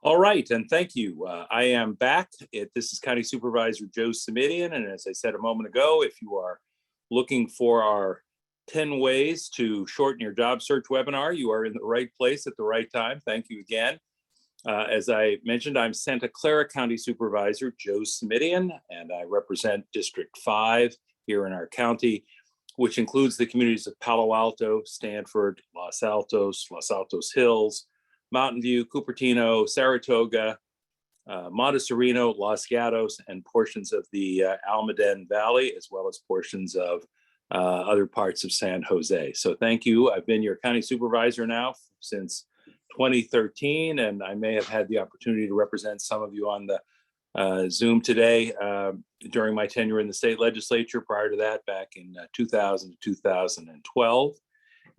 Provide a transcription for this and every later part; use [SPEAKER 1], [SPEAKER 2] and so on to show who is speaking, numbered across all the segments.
[SPEAKER 1] All right, and thank you. I am back. This is County Supervisor Joe Simitian, and as I said a moment ago, if you are looking for our 10 ways to shorten your job search webinar, you are in the right place at the right time. Thank you again. As I mentioned, I'm Santa Clara County Supervisor Joe Simitian, and I represent District 5 here in our county, which includes the communities of Palo Alto, Stanford, Los Altos Hills, Mountain View, Cupertino, Saratoga, Montessorino, Los Gatos, and portions of the Almaden Valley, as well as portions of other parts of San Jose. So thank you. I've been your county supervisor now since 2013, and I may have had the opportunity to represent some of you on the Zoom today during my tenure in the state legislature. Prior to that, back in 2000 to 2012.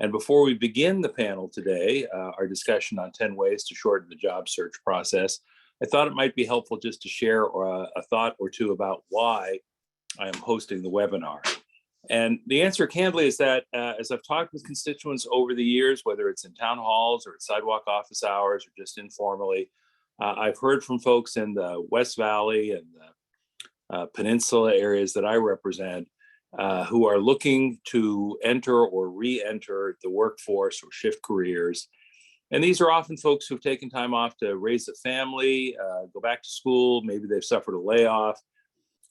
[SPEAKER 1] And before we begin the panel today, our discussion on 10 ways to shorten the job search process, I thought it might be helpful just to share a thought or two about why I am hosting the webinar. And the answer candidly is that as I've talked with constituents over the years, whether it's in town halls or at sidewalk office hours or just informally, I've heard from folks in the West Valley and the peninsula areas that I represent who are looking to enter or re-enter the workforce or shift careers. And these are often folks who've taken time off to raise a family, go back to school, maybe they've suffered a layoff.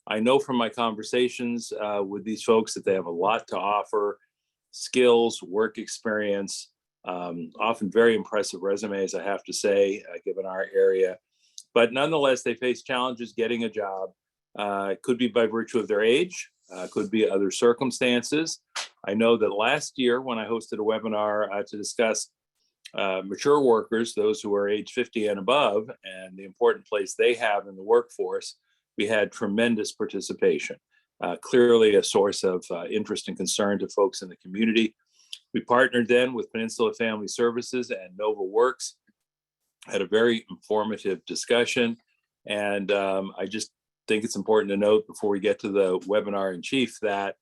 [SPEAKER 1] I know from my conversations with these folks that they have a lot to offer: skills, work experience, often very impressive resumes, I have to say, given our area. But nonetheless, they face challenges getting a job. It could be by virtue of their age, could be other circumstances. I know that last year when I hosted a webinar to discuss mature workers, those who are age 50 and above, and the important place they have in the workforce, we had tremendous participation. Clearly a source of interest and concern to folks in the community. We partnered then with Peninsula Family Services and Nova Works, had a very informative discussion. And I just think it's important to note before we get to the webinar in chief that,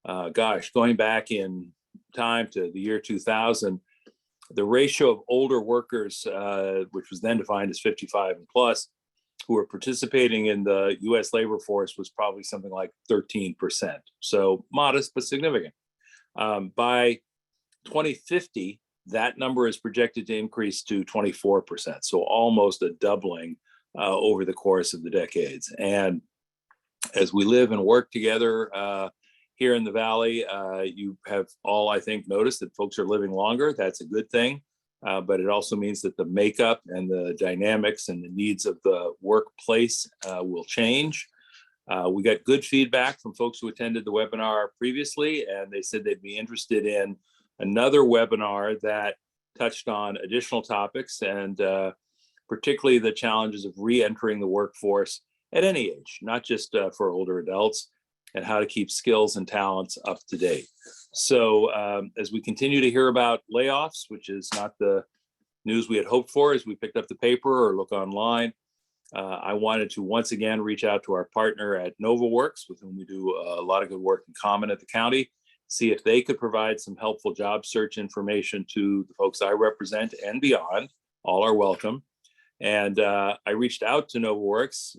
[SPEAKER 1] going back in time to the year 2000, the ratio of older workers, which was then defined as 55 and plus, who were participating in the US labor force was probably something like 13%. So modest, but significant. By 2050, that number is projected to increase to 24%. So almost a doubling over the course of the decades. And as we live and work together here in the Valley, you have all, I think, noticed that folks are living longer. That's a good thing. But it also means that the makeup and the dynamics and the needs of the workplace will change. We got good feedback from folks who attended the webinar previously, and they said they'd be interested in another webinar that touched on additional topics and particularly the challenges of re-entering the workforce at any age, not just for older adults, and how to keep skills and talents up to date. So as we continue to hear about layoffs, which is not the news we had hoped for as we picked up the paper or look online, I wanted to once again reach out to our partner at NovaWorks, with whom we do a lot of good work in common at the county, see if they could provide some helpful job search information to the folks I represent and beyond. All are welcome. And I reached out to NovaWorks,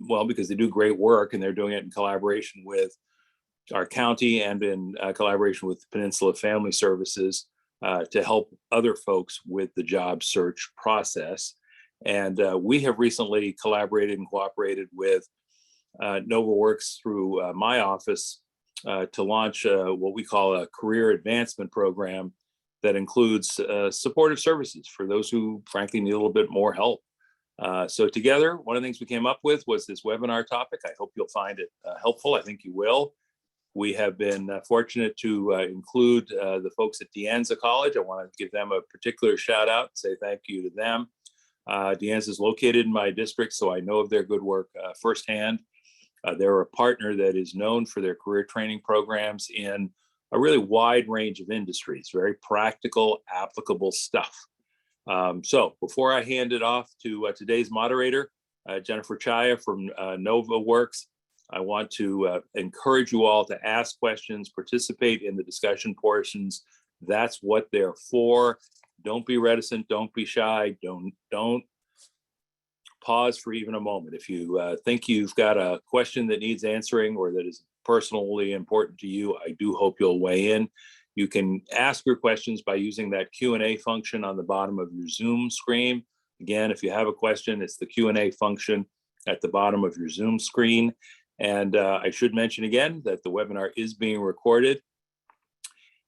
[SPEAKER 1] well, because they do great work and they're doing it in collaboration with our county and in collaboration with Peninsula Family Services to help other folks with the job search process. And we have recently collaborated and cooperated with NovaWorks through my office to launch what we call a career advancement program that includes supportive services for those who frankly need a little bit more help. So together, one of the things we came up with was this webinar topic. I hope you'll find it helpful. I think you will. We have been fortunate to include the folks at De Anza College. I want to give them a particular shout out and say thank you to them. De Anza is located in my district, so I know of their good work firsthand. They're a partner that is known for their career training programs in a really wide range of industries, very practical, applicable stuff. So before I hand it off to today's moderator, Jennifer Chaya from NovaWorks, I want to encourage you all to ask questions, participate in the discussion portions. That's what they're for. Don't be reticent, don't be shy, don't pause for even a moment. If you think you've got a question that needs answering or that is personally important to you, I do hope you'll weigh in. You can ask your questions by using that Q&A function on the bottom of your Zoom screen. Again, if you have a question, it's the Q&A function at the bottom of your Zoom screen. And I should mention again that the webinar is being recorded.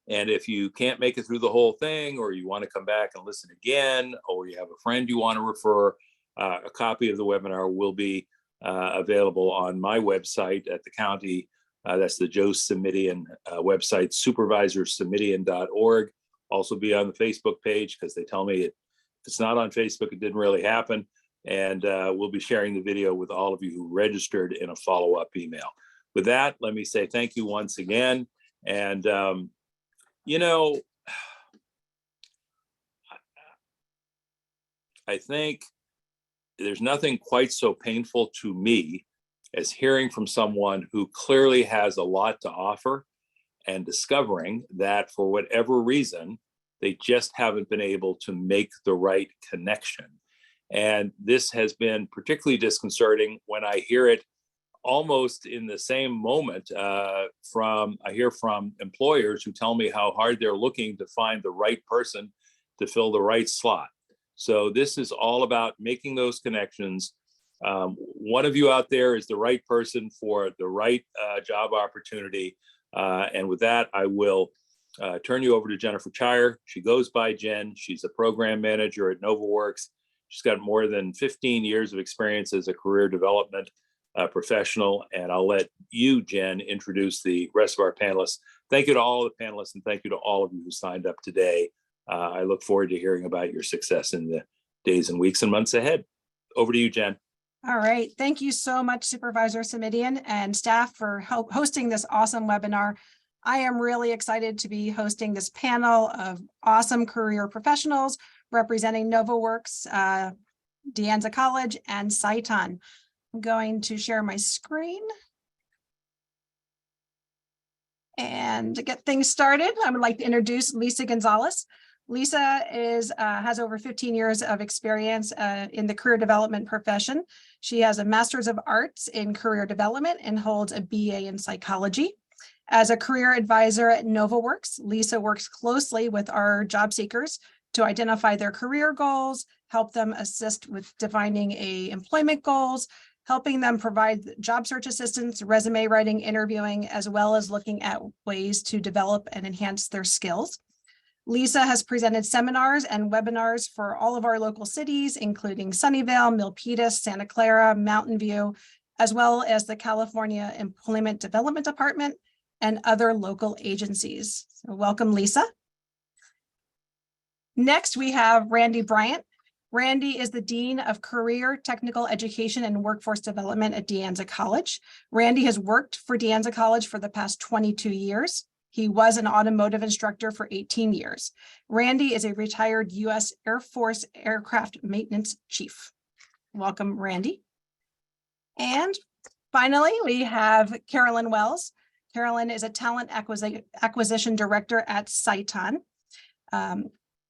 [SPEAKER 1] And if you can't make it through the whole thing, or you want to come back and listen again, or you have a friend you want to refer, a copy of the webinar will be available on my website at the county. That's the Joe Simitian website, supervisorsimitian.org. Also be on the Facebook page, because they tell me if it's not on Facebook, it didn't really happen. And we'll be sharing the video with all of you who registered in a follow-up email. With that, let me say thank you once again. And, you know, I think there's nothing quite so painful to me as hearing from someone who clearly has a lot to offer and discovering that for whatever reason, they just haven't been able to make the right connection. And this has been particularly disconcerting when I hear it almost in the same moment I hear from employers who tell me how hard they're looking to find the right person to fill the right slot. So this is all about making those connections. One of you out there is the right person for the right job opportunity. And with that, I will turn you over to Jennifer Chire. She goes by Jen. She's a program manager at NovaWorks. She's got more than 15 years of experience as a career development professional. And I'll let you, Jen, introduce the rest of our panelists. Thank you to all the panelists, and thank you to all of you who signed up today. I look forward to hearing about your success in the days and weeks and months ahead. Over to you, Jen.
[SPEAKER 2] All right. Thank you so much, Supervisor Simitian and staff, for hosting this awesome webinar. I am really excited to be hosting this panel of awesome career professionals representing NovaWorks, De Anza College, and Sciton. I'm going to share my screen. And to get things started, I would like to introduce Lisa Gonzalez. Lisa has over 15 years of experience in the career development profession. She has a Master's of Arts in Career Development and holds a BA in Psychology. As a career advisor at NovaWorks, Lisa works closely with our job seekers to identify their career goals, help them assist with defining employment goals, helping them provide job search assistance, resume writing, interviewing, as well as looking at ways to develop and enhance their skills. Lisa has presented seminars and webinars for all of our local cities, including Sunnyvale, Milpitas, Santa Clara, Mountain View, as well as the California Employment Development Department and other local agencies. So welcome, Lisa. Next, we have Randy Bryant. Randy is the Dean of Career, Technical Education, and Workforce Development at De Anza College. Randy has worked for De Anza College for the past 22 years. He was an automotive instructor for 18 years. Randy is a retired U.S. Air Force aircraft maintenance chief. Welcome, Randy. And finally, we have Carolyn Wells. Carolyn is a talent acquisition director at Sciton.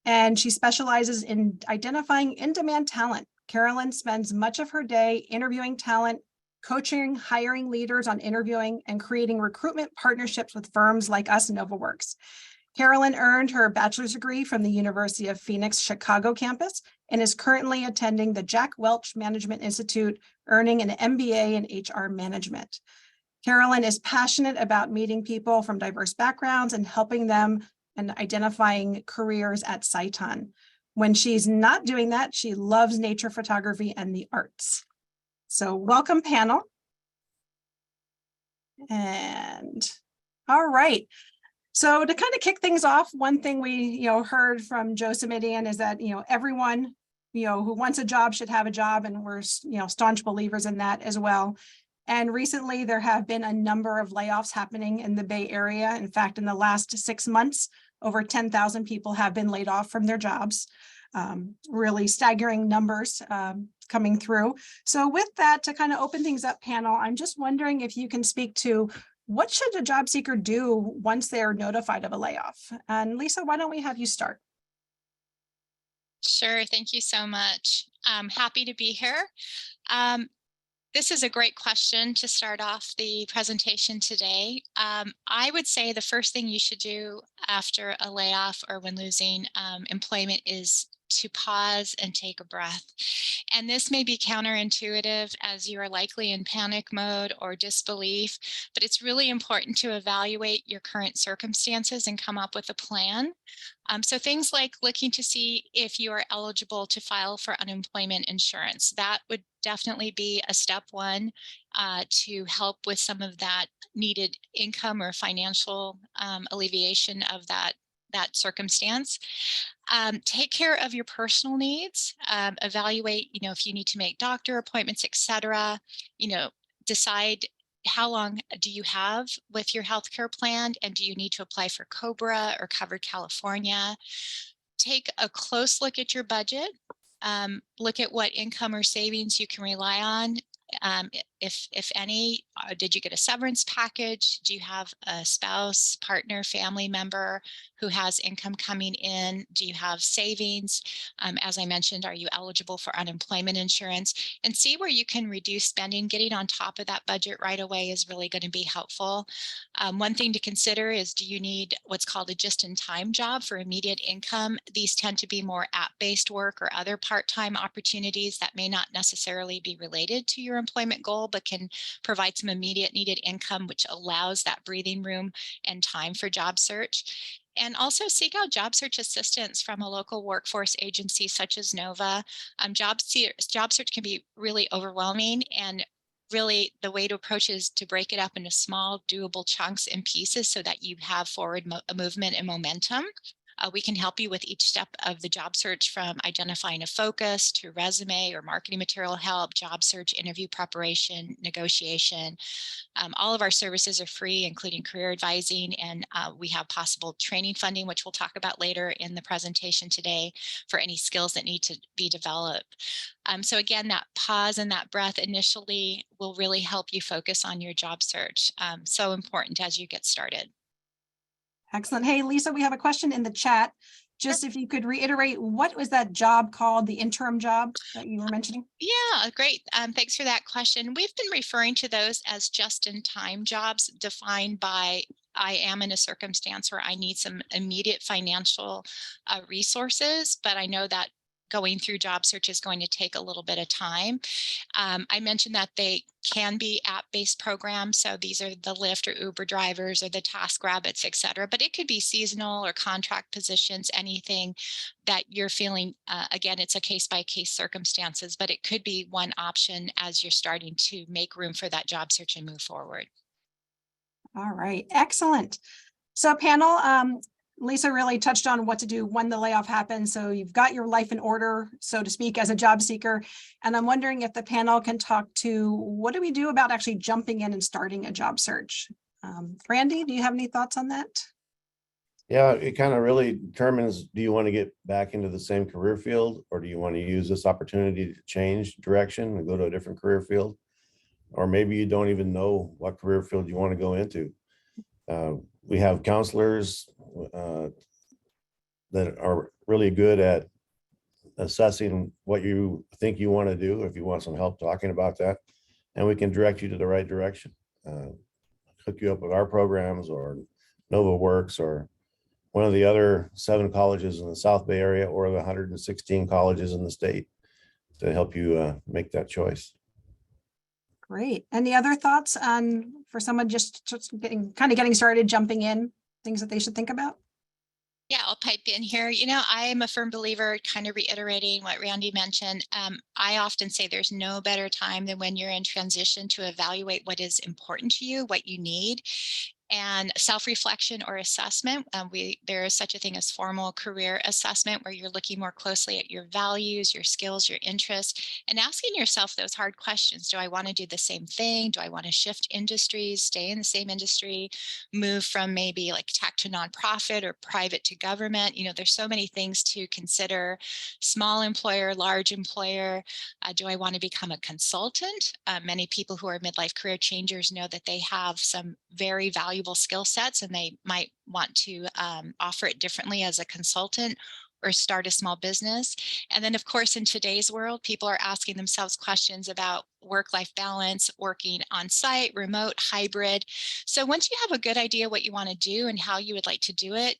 [SPEAKER 2] And she specializes in identifying in-demand talent. Carolyn spends much of her day interviewing talent, coaching, hiring leaders on interviewing, and creating recruitment partnerships with firms like us, NovaWorks. Carolyn earned her bachelor's degree from the University of Phoenix, Chicago campus, and is currently attending the Jack Welch Management Institute, earning an MBA in HR management. Carolyn is passionate about meeting people from diverse backgrounds and helping them and identifying careers at Sciton. When she's not doing that, she loves nature photography and the arts. So welcome, panel. And all right. So to kind of kick things off, one thing we heard from Joe Simitian is that everyone who wants a job should have a job, and we're staunch believers in that as well. And recently, there have been a number of layoffs happening in the Bay Area. In fact, in the last 6 months, over 10,000 people have been laid off from their jobs. Really staggering numbers coming through. So with that, to kind of open things up, panel, I'm just wondering if you can speak to what should a job seeker do once they're notified of a layoff? And Lisa, why don't we have you start?
[SPEAKER 3] Sure. Thank you so much. I'm happy to be here. Um, this is a great question to start off the presentation today. I would say the first thing you should do after a layoff or when losing employment is to pause and take a breath. And this may be counterintuitive as you are likely in panic mode or disbelief, but it's really important to evaluate your current circumstances and come up with a plan. So things like looking to see if you are eligible to file for unemployment insurance. That would definitely be a step one to help with some of that needed income or financial alleviation of that circumstance. Take care of your personal needs. Evaluate, if you need to make doctor appointments, etc. Decide how long do you have with your healthcare plan, and do you need to apply for COBRA or Covered California? Take a close look at your budget. Look at what income or savings you can rely on. If any, did you get a severance package? Do you have a spouse, partner, family member who has income coming in? Do you have savings? As I mentioned, are you eligible for unemployment insurance? And see where you can reduce spending. Getting on top of that budget right away is really going to be helpful. One thing to consider is, do you need what's called a just-in-time job for immediate income? These tend to be more app-based work or other part-time opportunities that may not necessarily be related to your employment goal, but can provide some immediate needed income, which allows that breathing room and time for job search. And also seek out job search assistance from a local workforce agency such as NOVA. Job search can be really overwhelming, and really the way to approach it is to break it up into small, doable chunks and pieces so that you have forward movement and momentum. We can help you with each step of the job search, from identifying a focus to resume or marketing material help, job search, interview preparation, negotiation. All of our services are free, including career advising, and we have possible training funding, which we'll talk about later in the presentation today, for any skills that need to be developed. So again, that pause and that breath initially will really help you focus on your job search. So important as you get started.
[SPEAKER 2] Excellent. Hey, Lisa, we have a question in the chat. Just if you could reiterate, what was that job called, the interim job that you were mentioning?
[SPEAKER 3] Yeah, great. Thanks for that question. We've been referring to those as just-in-time jobs, defined by I am in a circumstance where I need some immediate financial resources, but I know that going through job search is going to take a little bit of time. I mentioned that they can be app-based programs. So these are the Lyft or Uber drivers or the TaskRabbits, et cetera. But it could be seasonal or contract positions, anything that you're feeling. Again, it's a case-by-case circumstances, but it could be one option as you're starting to make room for that job search and move forward.
[SPEAKER 2] All right, excellent. So panel, Lisa really touched on what to do when the layoff happens. So you've got your life in order, so to speak, as a job seeker. And I'm wondering if the panel can talk to, what do we do about actually jumping in and starting a job search? Randy, do you have any thoughts on that?
[SPEAKER 4] Yeah, it kind of really determines, do you want to get back into the same career field, or do you want to use this opportunity to change direction and go to a different career field? Or maybe you don't even know what career field you want to go into. We have counselors that are really good at assessing what you think you want to do, if you want some help talking about that, and we can direct you to the right direction. Hook you up with our programs or Nova Works or one of the other 7 colleges in the South Bay area, or the 116 colleges in the state, to help you make that choice.
[SPEAKER 2] Great. Any other thoughts on, for someone just getting started, jumping in, things that they should think about?
[SPEAKER 3] Yeah, I'll pipe in here. I am a firm believer, kind of reiterating what Randy mentioned. I often say there's no better time than when you're in transition to evaluate what is important to you, what you need. And self-reflection or assessment. There is such a thing as formal career assessment, where you're looking more closely at your values, your skills, your interests, and asking yourself those hard questions. Do I want to do the same thing? Do I want to shift industries, stay in the same industry, move from maybe like tech to nonprofit or private to government? There's so many things to consider. Small employer, large employer. Do I want to become a consultant? Many people who are midlife career changers know that they have some very valuable skill sets, and they might want to offer it differently as a consultant. or start a small business. And then, of course, in today's world, people are asking themselves questions about work-life balance, working on site, remote, hybrid. So once you have a good idea what you want to do and how you would like to do it,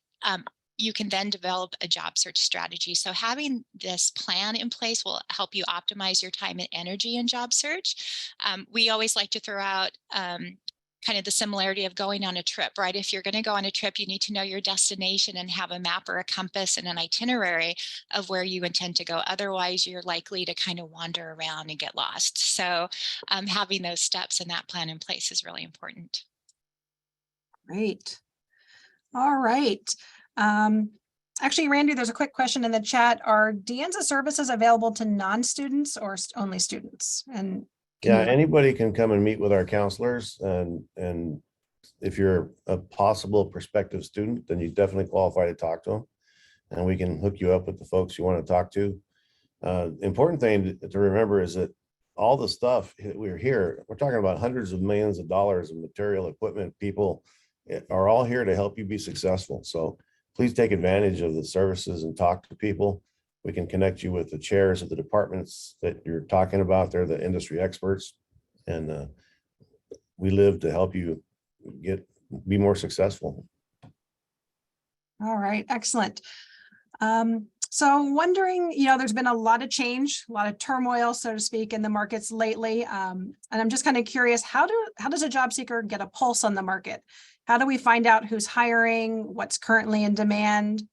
[SPEAKER 3] you can then develop a job search strategy. So having this plan in place will help you optimize your time and energy in job search. We always like to throw out kind of the similarity of going on a trip, right? If you're going to go on a trip, you need to know your destination and have a map or a compass and an itinerary of where you intend to go. Otherwise, you're likely to kind of wander around and get lost. So having those steps and that plan in place is really important.
[SPEAKER 2] Great. All right. Actually, Randy, there's a quick question in the chat. Are De Anza services available to non-students or only students? And
[SPEAKER 4] Yeah, anybody can come and meet with our counselors, and if you're a possible prospective student, then you definitely qualify to talk to them, and we can hook you up with the folks you want to talk to. Important thing to remember is that all the stuff we're here, we're talking about hundreds of millions of dollars of material, equipment, people are all here to help you be successful. So please take advantage of the services and talk to people. We can connect you with the chairs of the departments that you're talking about. They're the industry experts, and we live to help you be more successful.
[SPEAKER 2] All right, excellent. So wondering, there's been a lot of change, a lot of turmoil, so to speak, in the markets lately. And I'm just kind of curious, how does a job seeker get a pulse on the market? How do we find out who's hiring, what's currently in demand?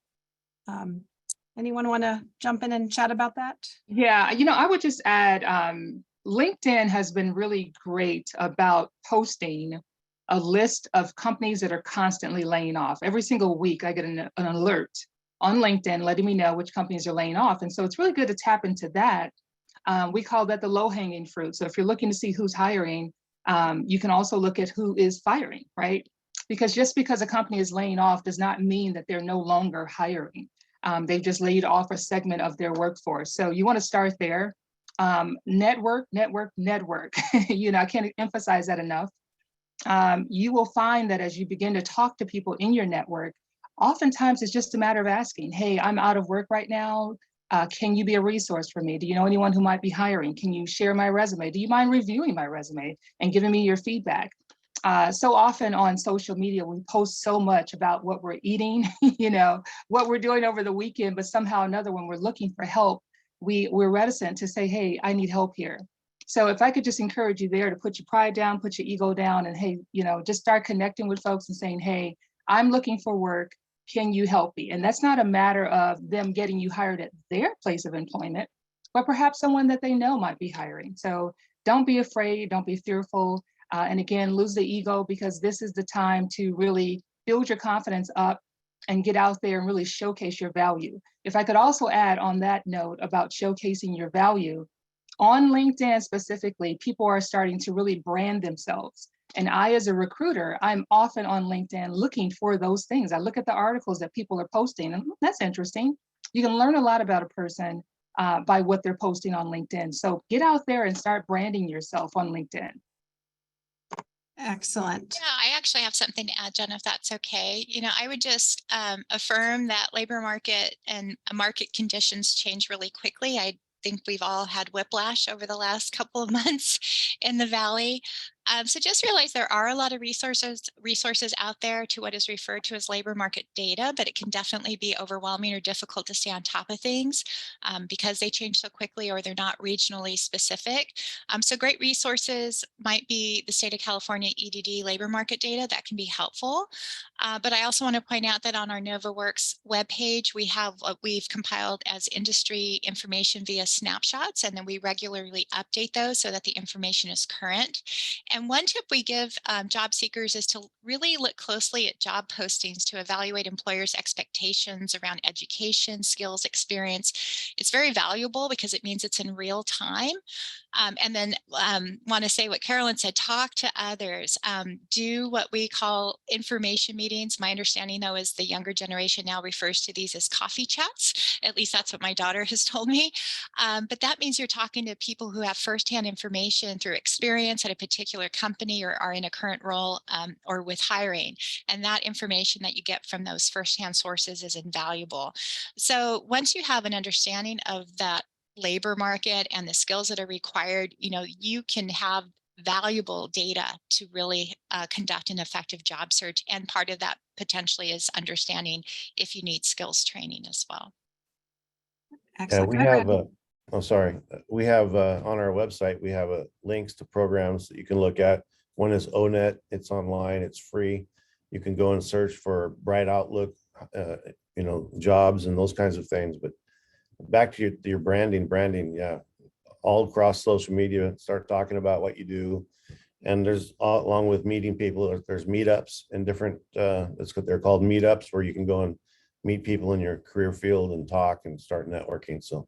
[SPEAKER 2] Anyone want to jump in and chat about that?
[SPEAKER 5] Yeah, I would just add, LinkedIn has been really great about posting a list of companies that are constantly laying off. Every single week, I get an alert on LinkedIn letting me know which companies are laying off. And so it's really good to tap into that. We call that the low-hanging fruit. So if you're looking to see who's hiring, you can also look at who is firing, right? Because just because a company is laying off does not mean that they're no longer hiring. They've just laid off a segment of their workforce. So you want to start there. Network. I can't emphasize that enough. You will find that as you begin to talk to people in your network, oftentimes it's just a matter of asking, hey, I'm out of work right now. Can you be a resource for me? Do you know anyone who might be hiring? Can you share my resume? Do you mind reviewing my resume and giving me your feedback? So often on social media, we post so much about what we're eating, what we're doing over the weekend, but somehow or another, when we're looking for help, we're reticent to say, hey, I need help here. So if I could just encourage you there to put your pride down, put your ego down, and hey, just start connecting with folks and saying, hey, I'm looking for work. Can you help me? And that's not a matter of them getting you hired at their place of employment, but perhaps someone that they know might be hiring. So don't be afraid, don't be fearful. And again, lose the ego, because this is the time to really build your confidence up and get out there and really showcase your value. If I could also add on that note about showcasing your value, on LinkedIn specifically, people are starting to really brand themselves. And I, as a recruiter, I'm often on LinkedIn looking for those things. I look at the articles that people are posting, and that's interesting. You can learn a lot about a person by what they're posting on LinkedIn. So get out there and start branding yourself on LinkedIn.
[SPEAKER 2] Excellent.
[SPEAKER 3] Yeah, I actually have something to add, Jen, if that's okay. I would just affirm that labor market and market conditions change really quickly. I think we've all had whiplash over the last couple of months in the Valley. So just realize there are a lot of resources out there to what is referred to as labor market data, but it can definitely be overwhelming or difficult to stay on top of things because they change so quickly or they're not regionally specific. So great resources might be the state of California EDD labor market data that can be helpful. But I also want to point out that on our NovaWorks webpage, we have what we've compiled as industry information via snapshots, and then we regularly update those so that the information is current. And one tip we give job seekers is to really look closely at job postings to evaluate employers' expectations around education, skills, experience. It's very valuable because it means it's in real time. And then want to say what Carolyn said, talk to others, do what we call information meetings. My understanding, though, is the younger generation now refers to these as coffee chats. At least that's what my daughter has told me. But that means you're talking to people who have firsthand information through experience at a particular particular company or are in a current role or with hiring. And that information that you get from those firsthand sources is invaluable. So once you have an understanding of that labor market and the skills that are required, you can have valuable data to really conduct an effective job search. And part of that potentially is understanding if you need skills training as well.
[SPEAKER 4] Yeah,
[SPEAKER 2] Excellent.
[SPEAKER 4] we
[SPEAKER 2] Go ahead,
[SPEAKER 4] have,
[SPEAKER 2] Randy.
[SPEAKER 4] we have on our website, we have links to programs that you can look at. One is ONET, it's online, it's free. You can go and search for Bright Outlook, jobs and those kinds of things. But back to your branding, yeah, all across social media, start talking about what you do. And there's along with meeting people, there's meetups and different, that's what they're called, meetups, where you can go and meet people in your career field and talk and start networking. So.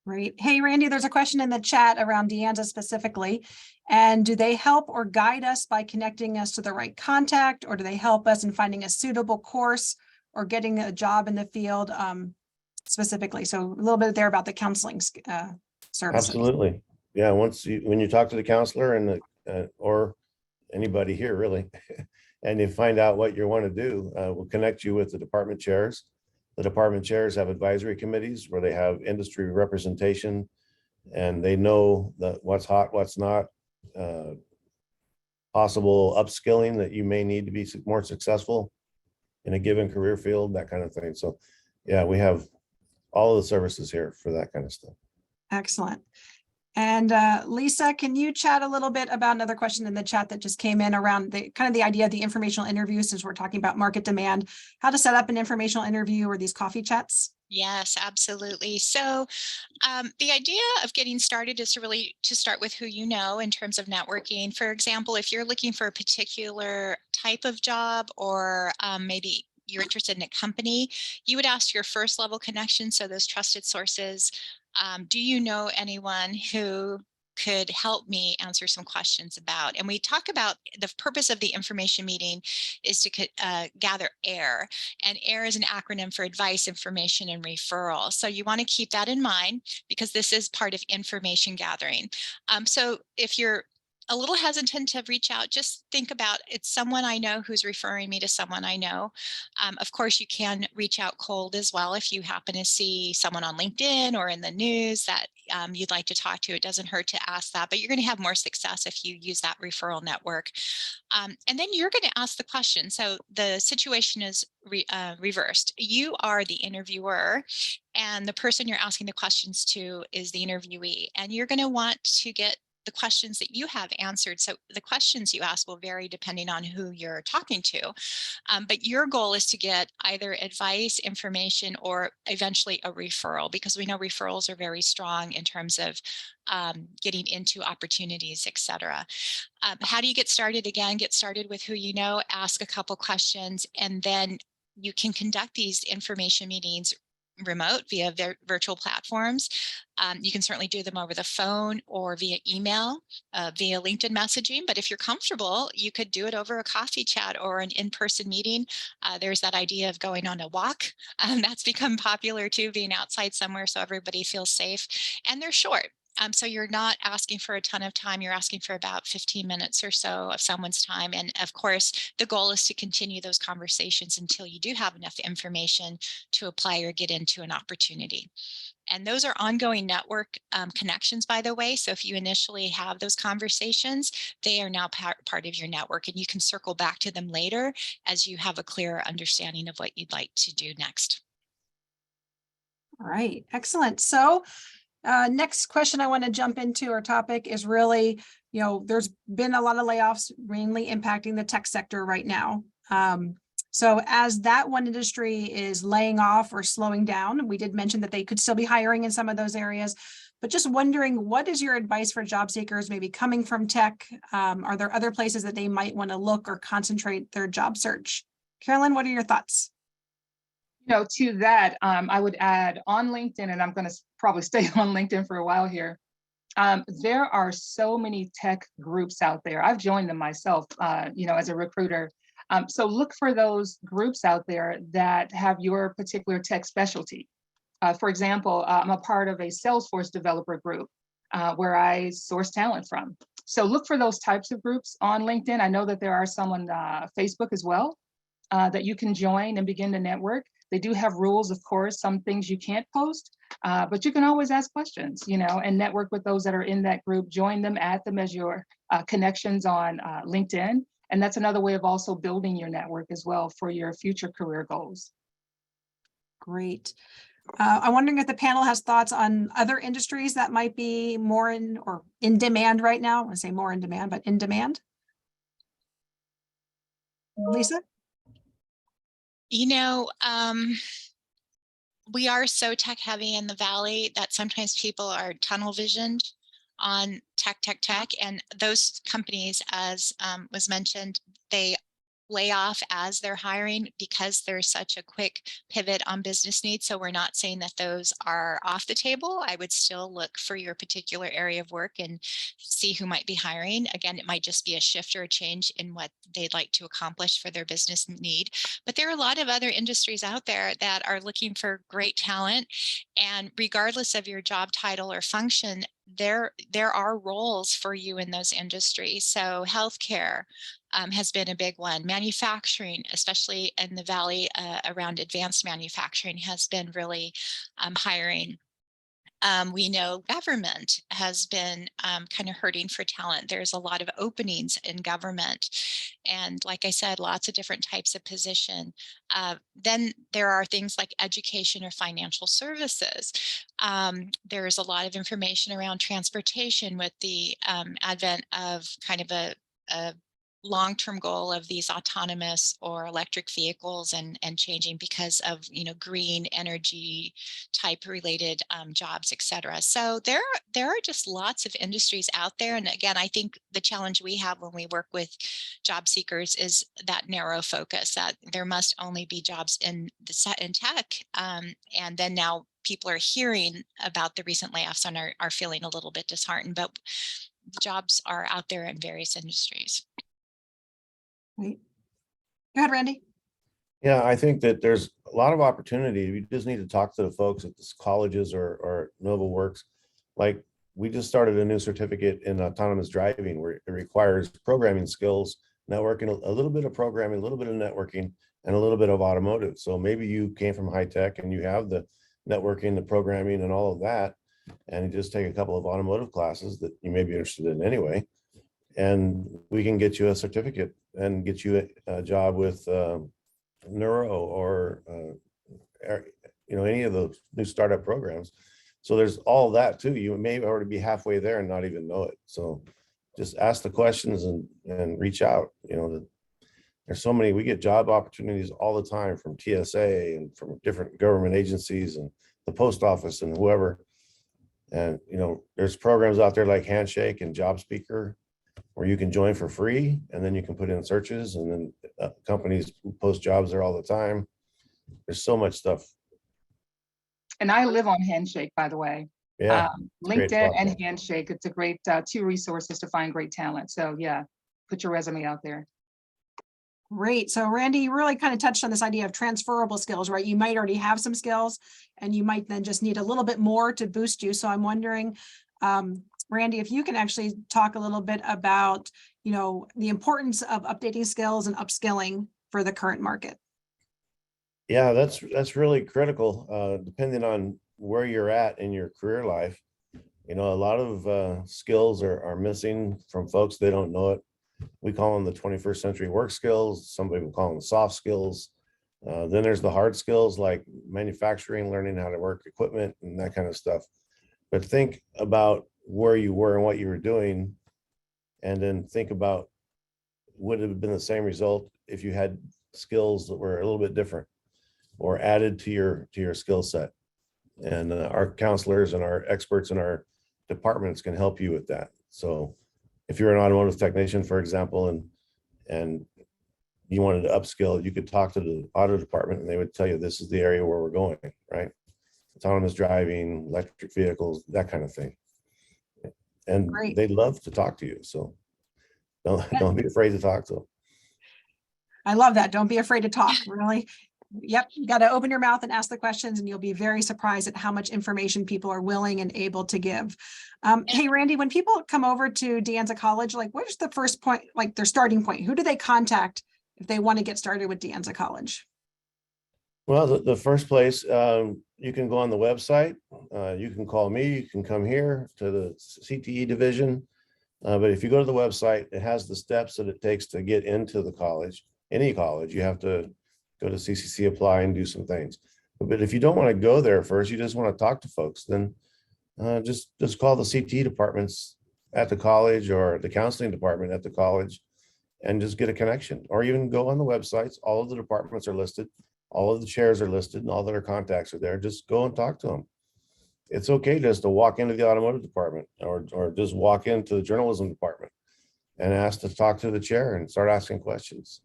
[SPEAKER 2] Great. Hey, Randy, there's a question in the chat around De Anza specifically. And do they help or guide us by connecting us to the right contact, or do they help us in finding a suitable course or getting a job in the field specifically? So a little bit there about the counseling services.
[SPEAKER 4] Absolutely. Yeah. When you talk to the counselor and or anybody here really, and you find out what you want to do, we'll connect you with the department chairs. The department chairs have advisory committees where they have industry representation and they know that what's hot, what's not, possible upskilling that you may need to be more successful in a given career field, that kind of thing. So yeah, we have all of the services here for that kind of stuff.
[SPEAKER 2] Excellent. And Lisa, can you chat a little bit about another question in the chat that just came in around the kind of the idea of the informational interview, since we're talking about market demand, how to set up an informational interview or these coffee chats?
[SPEAKER 3] Yes, absolutely. So the idea of getting started is to start with who you know in terms of networking. For example, if you're looking for a particular type of job or maybe you're interested in a company, you would ask your first level connection, so those trusted sources. Do you know anyone who could help me answer some questions about? And we talk about the purpose of the information meeting is to gather AIR, and AIR is an acronym for advice, information, and referral. So you want to keep that in mind because this is part of information gathering. So if you're a little hesitant to reach out, just think about it's someone I know who's referring me to someone I know. Of course, you can reach out cold as well if you happen to see someone on LinkedIn or in the news that you'd like to talk to. It doesn't hurt to ask that, but you're going to have more success if you use that referral network. And then you're going to ask the question. So the situation is reversed. You are the interviewer and the person you're asking the questions to is the interviewee. And you're going to want to get the questions that you have answered. So the questions you ask will vary depending on who you're talking to. But your goal is to get either advice, information, or eventually a referral, because we know referrals are very strong in terms of getting into opportunities, et cetera. How do you get started? Again, get started with who you know, ask a couple questions, and then you can conduct these information meetings remote via virtual platforms. You can certainly do them over the phone or via email, via LinkedIn messaging. But if you're comfortable, you could do it over a coffee chat or an in-person meeting. There's that idea of going on a walk. That's become popular too, being outside somewhere so everybody feels safe. And they're short. So you're not asking for a ton of time. You're asking for about 15 minutes or so of someone's time. And of course, the goal is to continue those conversations until you do have enough information to apply or get into an opportunity. And those are ongoing network connections, by the way. So if you initially have those conversations, they are now part of your network, and you can circle back to them later as you have a clearer understanding of what you'd like to do next.
[SPEAKER 2] All right, excellent. So next question I want to jump into our topic is really, there's been a lot of layoffs mainly impacting the tech sector right now. So as that one industry is laying off or slowing down, we did mention that they could still be hiring in some of those areas, but just wondering, what is your advice for job seekers maybe coming from tech? Are there other places that they might want to look or concentrate their job search? Carolyn, what are your thoughts?
[SPEAKER 5] To that, I would add on LinkedIn, and I'm going to probably stay on LinkedIn for a while here. There are so many tech groups out there. I've joined them myself, as a recruiter. So look for those groups out there that have your particular tech specialty. For example, I'm a part of a Salesforce developer group where I source talent from. So look for those types of groups on LinkedIn. I know that there are some on Facebook as well that you can join and begin to network. They do have rules, of course, some things you can't post, but you can always ask questions, and network with those that are in that group. Join them, add them as your connections on LinkedIn. And that's another way of also building your network as well for your future career goals.
[SPEAKER 2] Great. I'm wondering if the panel has thoughts on other industries that might be more in demand right now. I want to say more in demand, but in demand. Lisa?
[SPEAKER 3] We are so tech heavy in the Valley that sometimes people are tunnel visioned on tech. And those companies, as was mentioned, they lay off as they're hiring because there's such a quick pivot on business needs. So we're not saying that those are off the table. I would still look for your particular area of work and see who might be hiring. Again, it might just be a shift or a change in what they'd like to accomplish for their business need. But there are a lot of other industries out there that are looking for great talent. And regardless of your job title or function, there are roles for you in those industries. So healthcare has been a big one. Manufacturing, especially in the Valley around advanced manufacturing, has been really hiring. We know government has been kind of hurting for talent. There's a lot of openings in government. And like I said, lots of different types of position. Then there are things like education or financial services. There's a lot of information around transportation with the advent of kind of a long-term goal of these autonomous or electric vehicles and changing because of green energy type related jobs, etc. So there are just lots of industries out there. And again, I think the challenge we have when we work with job seekers is that narrow focus, that there must only be jobs in tech. And then now people are hearing about the recent layoffs and are feeling a little bit disheartened, but the jobs are out there in various industries.
[SPEAKER 2] Great. Go ahead, Randy.
[SPEAKER 4] Yeah, I think that there's a lot of opportunity. We just need to talk to the folks at the colleges or Nova Works. Like, we just started a new certificate in autonomous driving where it requires programming skills, networking, a little bit of programming, a little bit of networking, and a little bit of automotive. So maybe you came from high tech and you have the networking, the programming, and all of that, and you just take a couple of automotive classes that you may be interested in anyway, and we can get you a certificate and get you a job with neuro or any of those new startup programs. So there's all that too. You may already be halfway there and not even know it. So just ask the questions and reach out. There's so many, we get job opportunities all the time from TSA and from different government agencies and the post office and whoever. And there's programs out there like Handshake and Job Speaker where you can join for free, and then you can put in searches, and then companies post jobs there all the time. There's so much stuff.
[SPEAKER 5] And I live on Handshake, by the way.
[SPEAKER 4] Yeah,
[SPEAKER 5] LinkedIn and Handshake. It's a great two resources to find great talent. So yeah, put your resume out there.
[SPEAKER 2] Great. So Randy, you really kind of touched on this idea of transferable skills, right? You might already have some skills and you might then just need a little bit more to boost you. So I'm wondering, Randy, if you can actually talk a little bit about, the importance of updating skills and upskilling for the current market.
[SPEAKER 4] Yeah, that's really critical, depending on where you're at in your career life. A lot of skills are missing from folks. They don't know it. We call them the 21st century work skills. Some people call them soft skills. Then there's the hard skills like manufacturing, learning how to work equipment and that kind of stuff. But think about where you were and what you were doing, and then think about would it have been the same result if you had skills that were a little bit different or added to your skill set. And our counselors and our experts in our departments can help you with that. So if you're an automotive technician, for example, and you wanted to upskill, you could talk to the auto department and they would tell you this is the area where we're going, right? Autonomous driving, electric vehicles, that kind of thing. And
[SPEAKER 2] Great.
[SPEAKER 4] They'd love to talk to you. So don't be afraid to talk to them.
[SPEAKER 2] I love that. Don't be afraid to talk. Really. Yep, you got to open your mouth and ask the questions, and you'll be very surprised at how much information people are willing and able to give. Hey, Randy, when people come over to De Anza College, like, what is the first point, like their starting point? Who do they contact if they want to get started with De Anza College?
[SPEAKER 4] Well, the first place, you can go on the website. You can call me. You can come here to the CTE division. But if you go to the website, it has the steps that it takes to get into the college. Any college, you have to go to CCC apply and do some things. But if you don't want to go there first, you just want to talk to folks, then just call the CTE departments at the college or the counseling department at the college and just get a connection. Or even go on the websites. All of the departments are listed. All of the chairs are listed and all their contacts are there. Just go and talk to them. It's okay just to walk into the automotive department or just walk into the journalism department and ask to talk to the chair and start asking questions.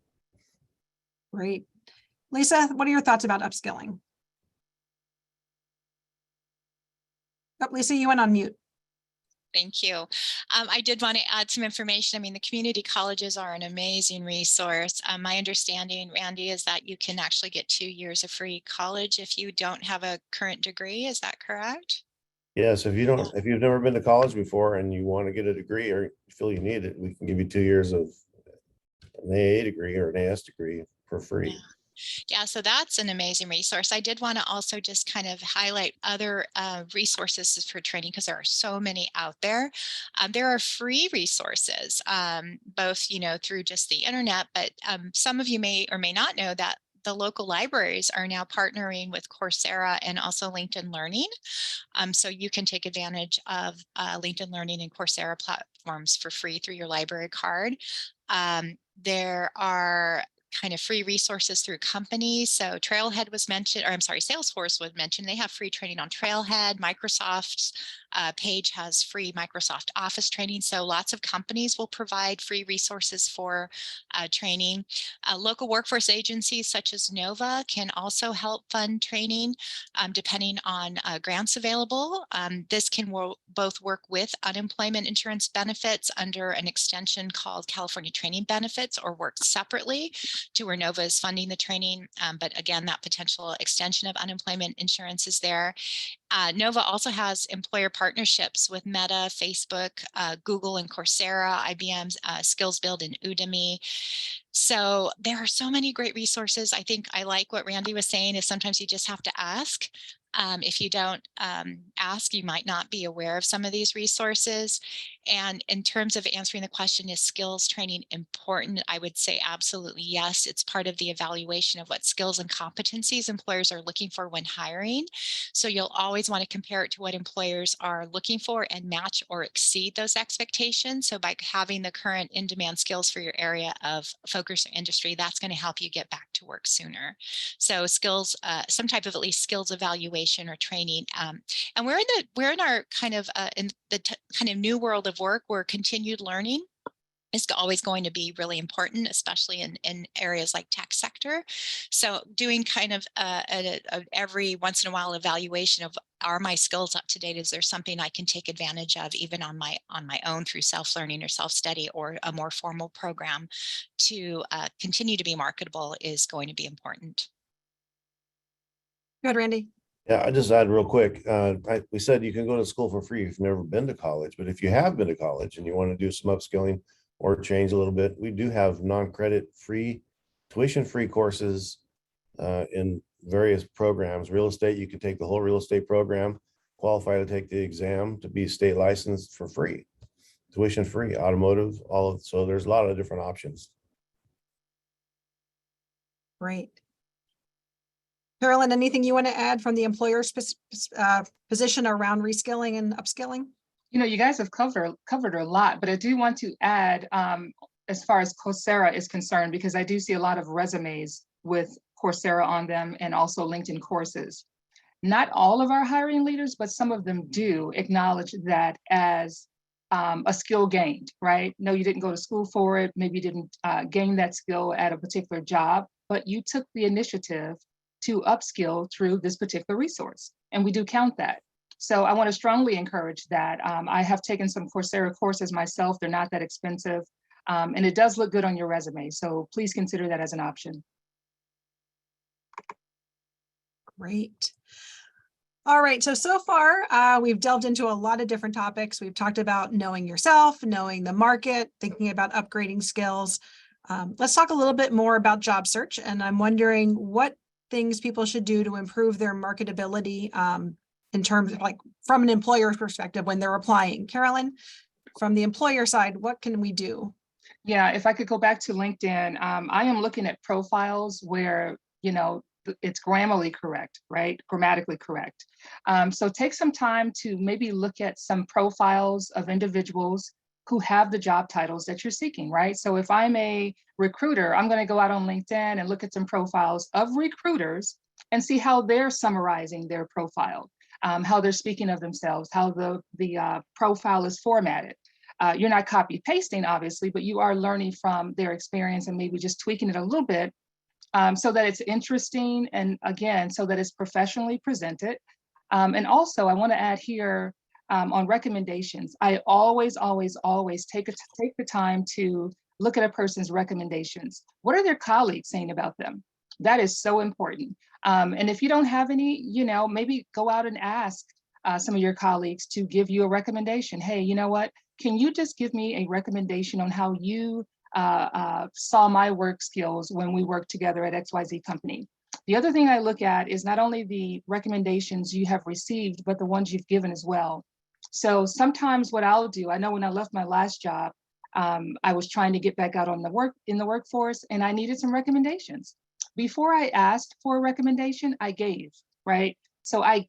[SPEAKER 2] Great. Lisa, what are your thoughts about upskilling? Oh, Lisa, you went on mute.
[SPEAKER 3] Thank you. I did want to add some information. I mean, the community colleges are an amazing resource. My understanding, Randy, is that you can actually get 2 years of free college if you don't have a current degree. Is that correct?
[SPEAKER 4] Yes, if you've never been to college before and you want to get a degree or you feel you need it, we can give you 2 years of an AA degree or an AS degree for free.
[SPEAKER 3] Yeah, so that's an amazing resource. I did want to also just kind of highlight other resources for training because there are so many out there. There are free resources, both, through just the internet, but some of you may or may not know that the local libraries are now partnering with Coursera and also LinkedIn Learning. So you can take advantage of LinkedIn Learning and Coursera platforms for free through your library card. There are kind of free resources through companies. So Trailhead was mentioned, or I'm sorry, Salesforce was mentioned. They have free training on Trailhead. Microsoft's page has free Microsoft Office training. So lots of companies will provide free resources for training. Local workforce agencies such as NOVA can also help fund training depending on grants available. This can both work with unemployment insurance benefits under an extension called California Training Benefits, or work separately to where NOVA is funding the training. But again, that potential extension of unemployment insurance is there. NOVA also has employer partnerships with Meta, Facebook, Google, and Coursera, IBM's SkillsBuild, and Udemy. So there are so many great resources. I think I like what Randy was saying is sometimes you just have to ask. If you don't ask, you might not be aware of some of these resources. And in terms of answering the question, is skills training important? I would say absolutely yes. It's part of the evaluation of what skills and competencies employers are looking for when hiring. So you'll always want to compare it to what employers are looking for and match or exceed those expectations. So by having the current in-demand skills for your area of focus or industry, that's going to help you get back to work sooner. So skills, some type of at least skills evaluation or training, and we're in our kind of in the kind of new world of work where continued learning is always going to be really important, especially in areas like tech sector. So doing kind of a every once in a while evaluation of, are my skills up to date? Is there something I can take advantage of even on my own through self-learning or self-study or a more formal program to continue to be marketable is going to be important.
[SPEAKER 2] Good, Randy.
[SPEAKER 4] Yeah, I just add real quick. We said you can go to school for free if you've never been to college, but if you have been to college and you want to do some upskilling or change a little bit, we do have non-credit free, tuition-free courses in various programs. Real estate, you can take the whole real estate program, qualify to take the exam to be state licensed for free, tuition free, automotive, all of, so there's a lot of different options.
[SPEAKER 2] Great. Carolyn, anything you want to add from the employer's position around reskilling and upskilling?
[SPEAKER 5] You guys have covered a lot, but I do want to add, as far as Coursera is concerned, because I do see a lot of resumes with Coursera on them and also LinkedIn courses. Not all of our hiring leaders, but some of them do acknowledge that as a skill gained, right? No, you didn't go to school for it. Maybe you didn't gain that skill at a particular job, but you took the initiative to upskill through this particular resource. And we do count that. So I want to strongly encourage that. I have taken some Coursera courses myself. They're not that expensive. And it does look good on your resume. So please consider that as an option.
[SPEAKER 2] Great. All right, so far we've delved into a lot of different topics. We've talked about knowing yourself, knowing the market, thinking about upgrading skills. Let's talk a little bit more about job search. And I'm wondering what things people should do to improve their marketability in terms of like from an employer's perspective when they're applying. Carolyn, from the employer side, what can we do?
[SPEAKER 5] Yeah, if I could go back to LinkedIn, I am looking at profiles where, it's grammatically correct, right? Grammatically correct. So take some time to maybe look at some profiles of individuals who have the job titles that you're seeking, right? So if I'm a recruiter, I'm going to go out on LinkedIn and look at some profiles of recruiters and see how they're summarizing their profile, how they're speaking of themselves, how the profile is formatted. You're not copy pasting, obviously, but you are learning from their experience and maybe just tweaking it a little bit so that it's interesting and again, so that it's professionally presented. And also, I want to add here on recommendations. I always take the time to look at a person's recommendations. What are their colleagues saying about them? That is so important. And if you don't have any, maybe go out and ask some of your colleagues to give you a recommendation. Hey, you know what? Can you just give me a recommendation on how you saw my work skills when we worked together at XYZ company? The other thing I look at is not only the recommendations you have received, but the ones you've given as well. So sometimes what I'll do, I know when I left my last job, I was trying to get back out on in the workforce and I needed some recommendations. Before I asked for a recommendation, I gave, right? So I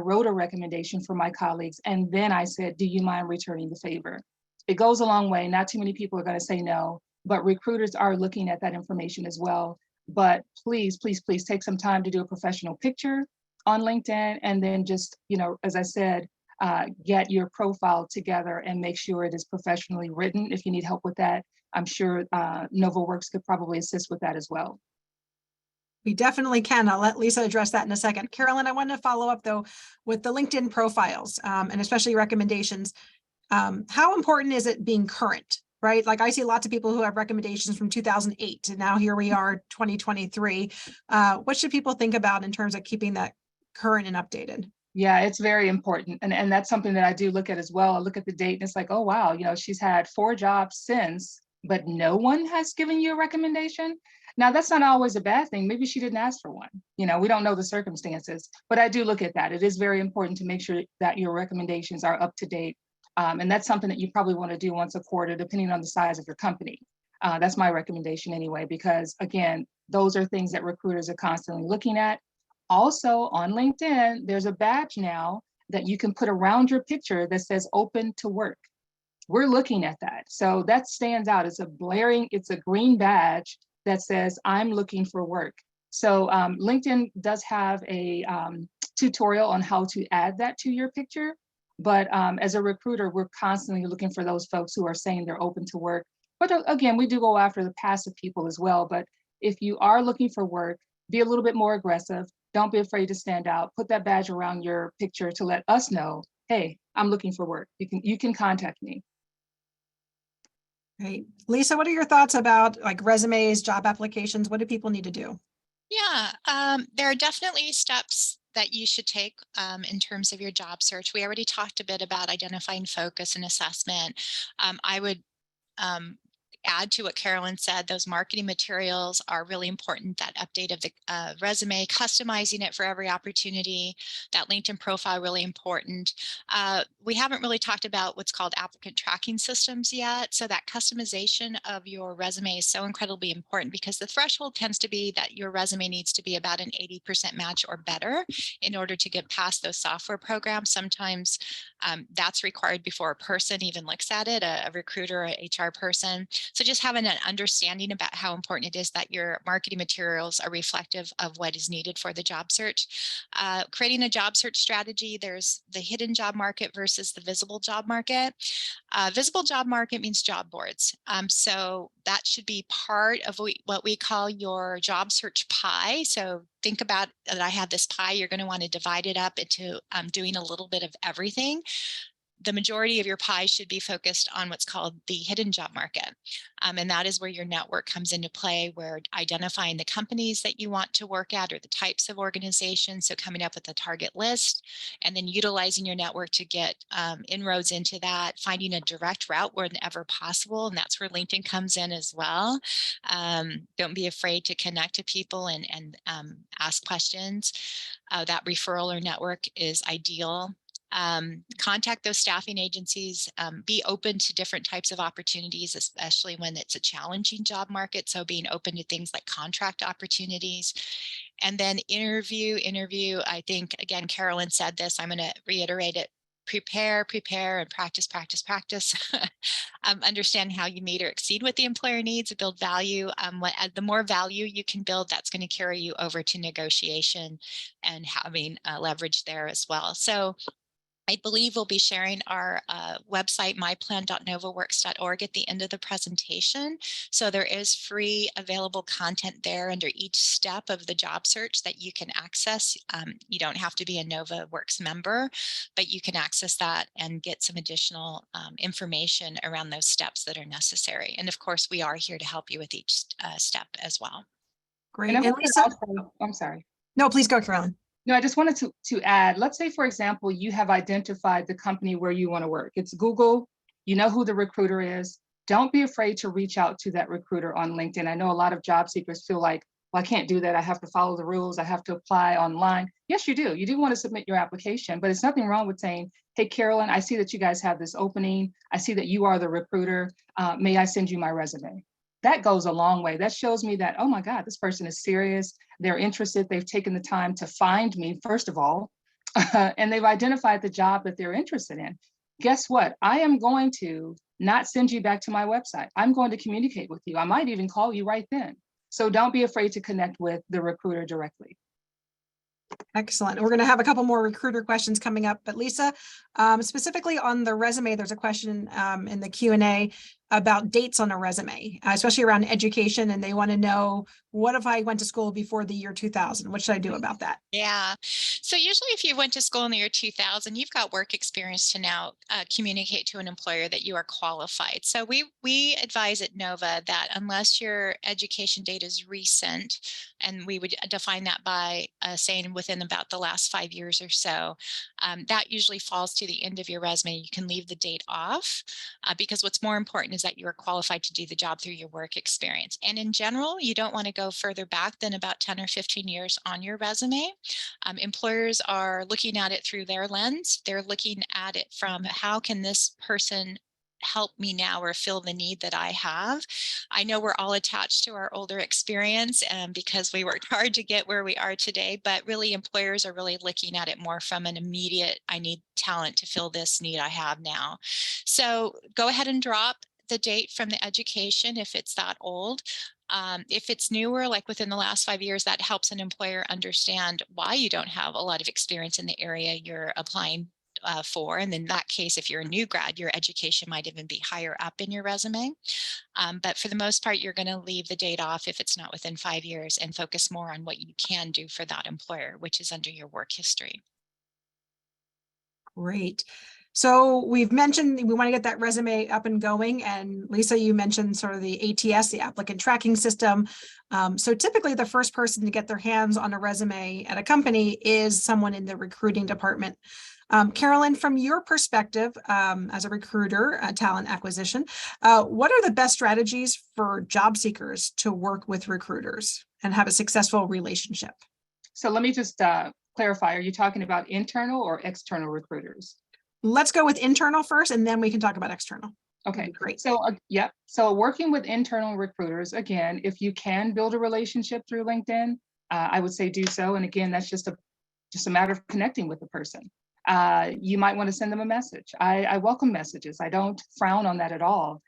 [SPEAKER 5] wrote a recommendation for my colleagues, and then I said, do you mind returning the favor? It goes a long way. Not too many people are going to say no, but recruiters are looking at that information as well. But please take some time to do a professional picture on LinkedIn, and then just, as I said, get your profile together and make sure it is professionally written. If you need help with that, I'm sure NovaWorks could probably assist with that as well.
[SPEAKER 2] We definitely can. I'll let Lisa address that in a second. Carolyn, I want to follow up though with the LinkedIn profiles and especially recommendations. How important is it being current, right? Like I see lots of people who have recommendations from 2008 and now here we are 2023. What should people think about in terms of keeping that current and updated?
[SPEAKER 5] Yeah, it's very important. And that's something that I do look at as well. I look at the date and it's like, oh, wow, she's had 4 jobs since, but no one has given you a recommendation. Now, that's not always a bad thing. Maybe she didn't ask for one. We don't know the circumstances, but I do look at that. It is very important to make sure that your recommendations are up to date. And that's something that you probably want to do once a quarter, depending on the size of your company. That's my recommendation anyway, because again, those are things that recruiters are constantly looking at. Also on LinkedIn, there's a badge now that you can put around your picture that says open to work. We're looking at that. So that stands out. It's a green badge that says I'm looking for work. So LinkedIn does have a tutorial on how to add that to your picture. But as a recruiter, we're constantly looking for those folks who are saying they're open to work. But again, we do go after the passive people as well. But if you are looking for work, be a little bit more aggressive. Don't be afraid to stand out. Put that badge around your picture to let us know, hey, I'm looking for work. You can contact me.
[SPEAKER 2] Great. Lisa, what are your thoughts about like resumes, job applications? What do people need to do?
[SPEAKER 3] Yeah, there are definitely steps that you should take in terms of your job search. We already talked a bit about identifying focus and assessment. I would add to what Carolyn said, those marketing materials are really important. That update of the resume, customizing it for every opportunity, that LinkedIn profile, really important. We haven't really talked about what's called applicant tracking systems yet. So that customization of your resume is so incredibly important because the threshold tends to be that your resume needs to be about an 80% match or better in order to get past those software programs. Sometimes that's required before a person even looks at it, a recruiter or a HR person. So just having an understanding about how important it is that your marketing materials are reflective of what is needed for the job search. Creating a job search strategy, there's the hidden job market versus the visible job market. Visible job market means job boards. So that should be part of what we call your job search pie. So think about that I have this pie, you're going to want to divide it up into doing a little bit of everything. the majority of your pie should be focused on what's called the hidden job market. And that is where your network comes into play, where identifying the companies that you want to work at or the types of organizations. So coming up with a target list and then utilizing your network to get inroads into that, finding a direct route whenever possible. And that's where LinkedIn comes in as well. Don't be afraid to connect to people and ask questions. That referral or network is ideal. Contact those staffing agencies, be open to different types of opportunities, especially when it's a challenging job market. So being open to things like contract opportunities, and then interview. I think, again, Carolyn said this, I'm going to reiterate it. Prepare, and practice. Understand how you meet or exceed what the employer needs, build value. The more value you can build, that's going to carry you over to negotiation and having leverage there as well. So I believe we'll be sharing our website, myplan.novaworks.org, at the end of the presentation. So there is free available content there under each step of the job search that you can access. You don't have to be a NovaWorks member, but you can access that and get some additional information around those steps that are necessary. And of course, we are here to help you with each step as well.
[SPEAKER 2] Great.
[SPEAKER 5] And
[SPEAKER 2] And Lisa,
[SPEAKER 5] I'm sorry.
[SPEAKER 2] no, please go, Carolyn.
[SPEAKER 5] No, I just wanted to add, let's say, for example, you have identified the company where you want to work. It's Google, you know who the recruiter is. Don't be afraid to reach out to that recruiter on LinkedIn. I know a lot of job seekers feel like, well, I can't do that. I have to follow the rules. I have to apply online. Yes, you do. You do want to submit your application, but it's nothing wrong with saying, hey, Carolyn, I see that you guys have this opening. I see that you are the recruiter. May I send you my resume? That goes a long way. That shows me that, oh my God, this person is serious. They're interested. They've taken the time to find me, first of all, and they've identified the job that they're interested in. Guess what? I am going to not send you back to my website. I'm going to communicate with you. I might even call you right then. So don't be afraid to connect with the recruiter directly.
[SPEAKER 2] Excellent. We're going to have a couple more recruiter questions coming up, but Lisa, specifically on the resume, there's a question in the Q&A about dates on a resume, especially around education. And they want to know, what if I went to school before the year 2000? What should I do about that?
[SPEAKER 3] Yeah. So usually if you went to school in the year 2000, you've got work experience to now communicate to an employer that you are qualified. So we advise at Nova that unless your education date is recent, and we would define that by saying within about the last 5 years or so, that usually falls to the end of your resume. You can leave the date off because what's more important is that you are qualified to do the job through your work experience. And in general, you don't want to go further back than about 10 or 15 years on your resume. Employers are looking at it through their lens. They're looking at it from, how can this person help me now or fill the need that I have? I know we're all attached to our older experience because we worked hard to get where we are today, but really employers are really looking at it more from an immediate, I need talent to fill this need I have now. So go ahead and drop the date from the education if it's that old. If it's newer, like within the last 5 years, that helps an employer understand why you don't have a lot of experience in the area you're applying for. And in that case, if you're a new grad, your education might even be higher up in your resume. But for the most part, you're going to leave the date off if it's not within 5 years and focus more on what you can do for that employer, which is under your work history.
[SPEAKER 2] Great. So we've mentioned we want to get that resume up and going. And Lisa, you mentioned sort of the ATS, the applicant tracking system. So typically the first person to get their hands on a resume at a company is someone in the recruiting department. Carolyn, from your perspective as a recruiter, talent acquisition, what are the best strategies for job seekers to work with recruiters and have a successful relationship?
[SPEAKER 5] So let me just clarify, are you talking about internal or external recruiters?
[SPEAKER 2] Let's go with internal first, and then we can talk about external.
[SPEAKER 5] Okay,
[SPEAKER 2] Great.
[SPEAKER 5] So yeah, so working with internal recruiters, again, if you can build a relationship through LinkedIn, I would say do so. And again, that's just a matter of connecting with the person. You might want to send them a message. I welcome messages. I don't frown on that at all.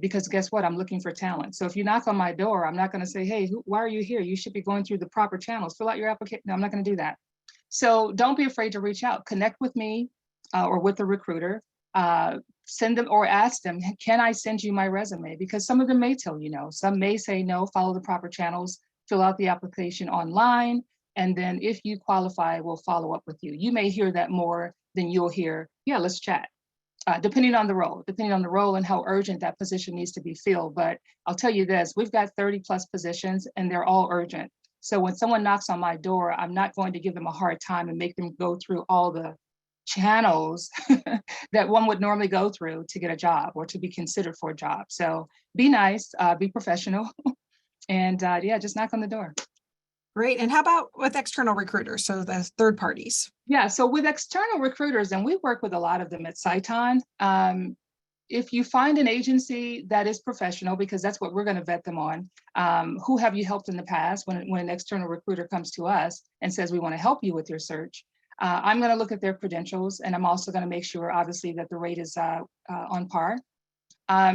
[SPEAKER 5] Because guess what? I'm looking for talent. So if you knock on my door, I'm not going to say, hey, why are you here? You should be going through the proper channels. Fill out your application. No, I'm not going to do that. So don't be afraid to reach out. Connect with me or with the recruiter. Send them or ask them, can I send you my resume? Because some of them may tell you no. Some may say no, follow the proper channels, fill out the application online. And then if you qualify, we'll follow up with you. You may hear that more than you'll hear, yeah, let's chat. depending on the role and how urgent that position needs to be filled. But I'll tell you this, we've got 30+ positions and they're all urgent. So when someone knocks on my door, I'm not going to give them a hard time and make them go through all the channels that one would normally go through to get a job or to be considered for a job. So be nice, be professional, and yeah, just knock on the door.
[SPEAKER 2] Great. And how about with external recruiters? So the third parties.
[SPEAKER 5] Yeah, so with external recruiters, and we work with a lot of them at Sciton, if you find an agency that is professional, because that's what we're going to vet them on, who have you helped in the past when an external recruiter comes to us and says, we want to help you with your search, I'm going to look at their credentials, and I'm also going to make sure, obviously, that the rate is on par.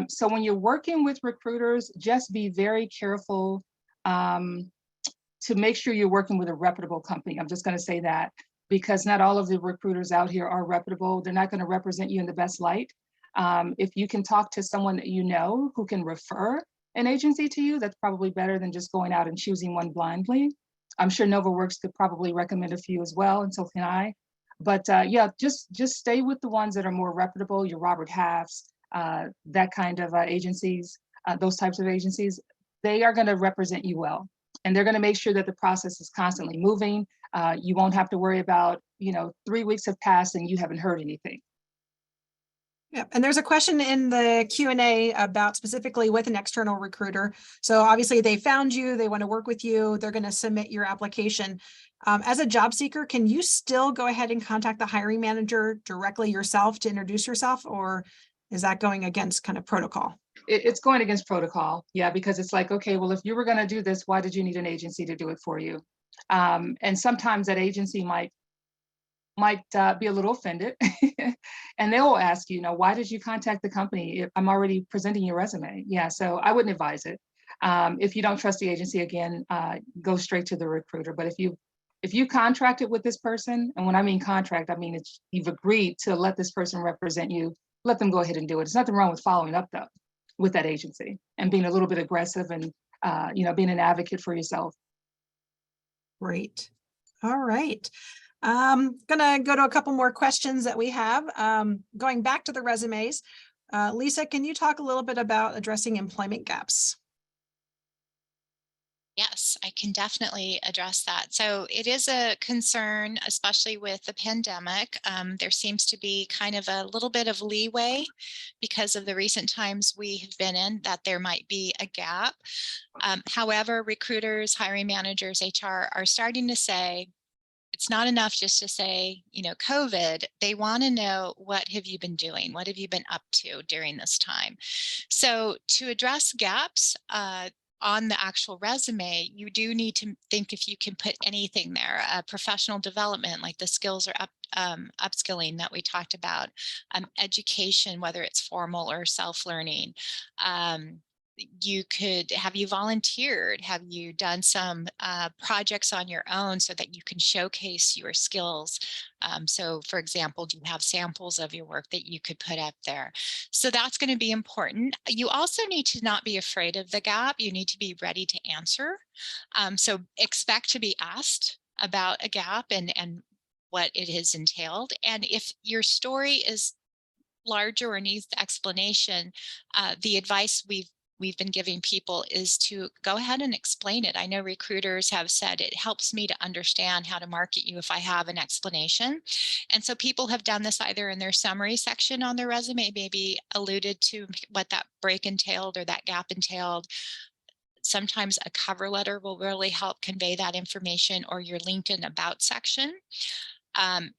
[SPEAKER 5] So when you're working with recruiters, just be very careful to make sure you're working with a reputable company. I'm just going to say that, because not all of the recruiters out here are reputable. They're not going to represent you in the best light. If you can talk to someone that you know who can refer an agency to you, that's probably better than just going out and choosing one blindly. I'm sure NovaWorks could probably recommend a few as well, and so can I. But yeah, just stay with the ones that are more reputable, your Robert Half's, that kind of agencies, those types of agencies. They are going to represent you well, and they're going to make sure that the process is constantly moving. You won't have to worry about, 3 weeks have passed and you haven't heard anything.
[SPEAKER 2] Yeah, and there's a question in the Q&A about specifically with an external recruiter. So obviously they found you, they want to work with you, they're going to submit your application. As a job seeker, can you still go ahead and contact the hiring manager directly yourself to introduce yourself, or is that going against kind of protocol?
[SPEAKER 5] It's going against protocol, yeah, because it's like, okay, well, if you were going to do this, why did you need an agency to do it for you? And sometimes that agency might be a little offended and they will ask you, why did you contact the company if I'm already presenting your resume? Yeah, so I wouldn't advise it. If you don't trust the agency, again, go straight to the recruiter. But if you contracted with this person, and when I mean contract, I mean you've agreed to let this person represent you, let them go ahead and do it. There's nothing wrong with following up though with that agency and being a little bit aggressive and being an advocate for yourself.
[SPEAKER 2] Great. All right. Gonna go to a couple more questions that we have. Going back to the resumes, Lisa, can you talk a little bit about addressing employment gaps?
[SPEAKER 3] Yes, I can definitely address that. So it is a concern, especially with the pandemic. There seems to be kind of a little bit of leeway because of the recent times we have been in that there might be a gap. However, recruiters, hiring managers, HR are starting to say, it's not enough just to say, COVID. They want to know, what have you been doing? What have you been up to during this time? So to address gaps on the actual resume, you do need to think if you can put anything there, professional development, like the skills or upskilling that we talked about, education, whether it's formal or self-learning. Have you volunteered? Have you done some projects on your own so that you can showcase your skills? So for example, do you have samples of your work that you could put up there? So that's going to be important. You also need to not be afraid of the gap. You need to be ready to answer. So expect to be asked about a gap and what it has entailed. And if your story is larger or needs the explanation, the advice we've been giving people is to go ahead and explain it. I know recruiters have said it helps me to understand how to market you if I have an explanation. And so people have done this either in their summary section on their resume, maybe alluded to what that break entailed or that gap entailed. Sometimes a cover letter will really help convey that information, or your LinkedIn about section.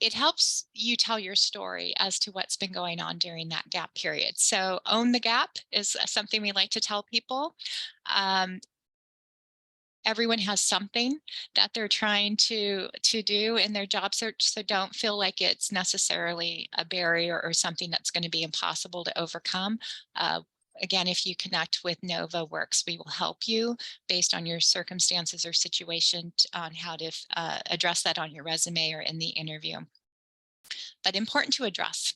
[SPEAKER 3] It helps you tell your story as to what's been going on during that gap period. So own the gap is something we like to tell people. Everyone has something that they're trying to do in their job search, so don't feel like it's necessarily a barrier or something that's going to be impossible to overcome. Again, if you connect with NovaWorks, we will help you based on your circumstances or situation on how to address that on your resume or in the interview. But important to address.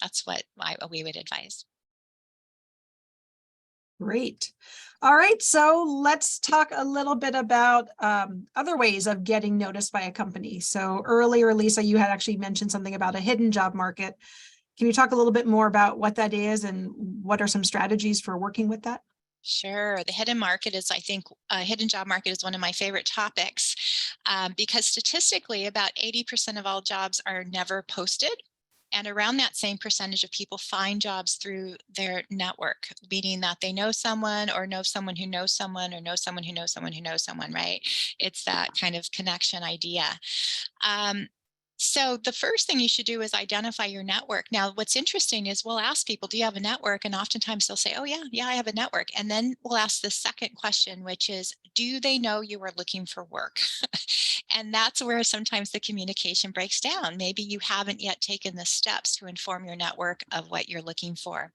[SPEAKER 3] That's what we would advise.
[SPEAKER 2] Great. All right, so let's talk a little bit about other ways of getting noticed by a company. So earlier, Lisa, you had actually mentioned something about a hidden job market. Can you talk a little bit more about what that is and what are some strategies for working with that?
[SPEAKER 3] Sure. The hidden market is, I think, hidden job market is one of my favorite topics because statistically, about 80% of all jobs are never posted. And around that same percentage of people find jobs through their network, meaning that they know someone or know someone who knows someone or know someone who knows someone who knows someone, right? It's that kind of connection idea. So the first thing you should do is identify your network. Now, what's interesting is we'll ask people, do you have a network? And oftentimes they'll say, oh yeah, I have a network. And then we'll ask the second question, which is, do they know you are looking for work? And that's where sometimes the communication breaks down. Maybe you haven't yet taken the steps to inform your network of what you're looking for.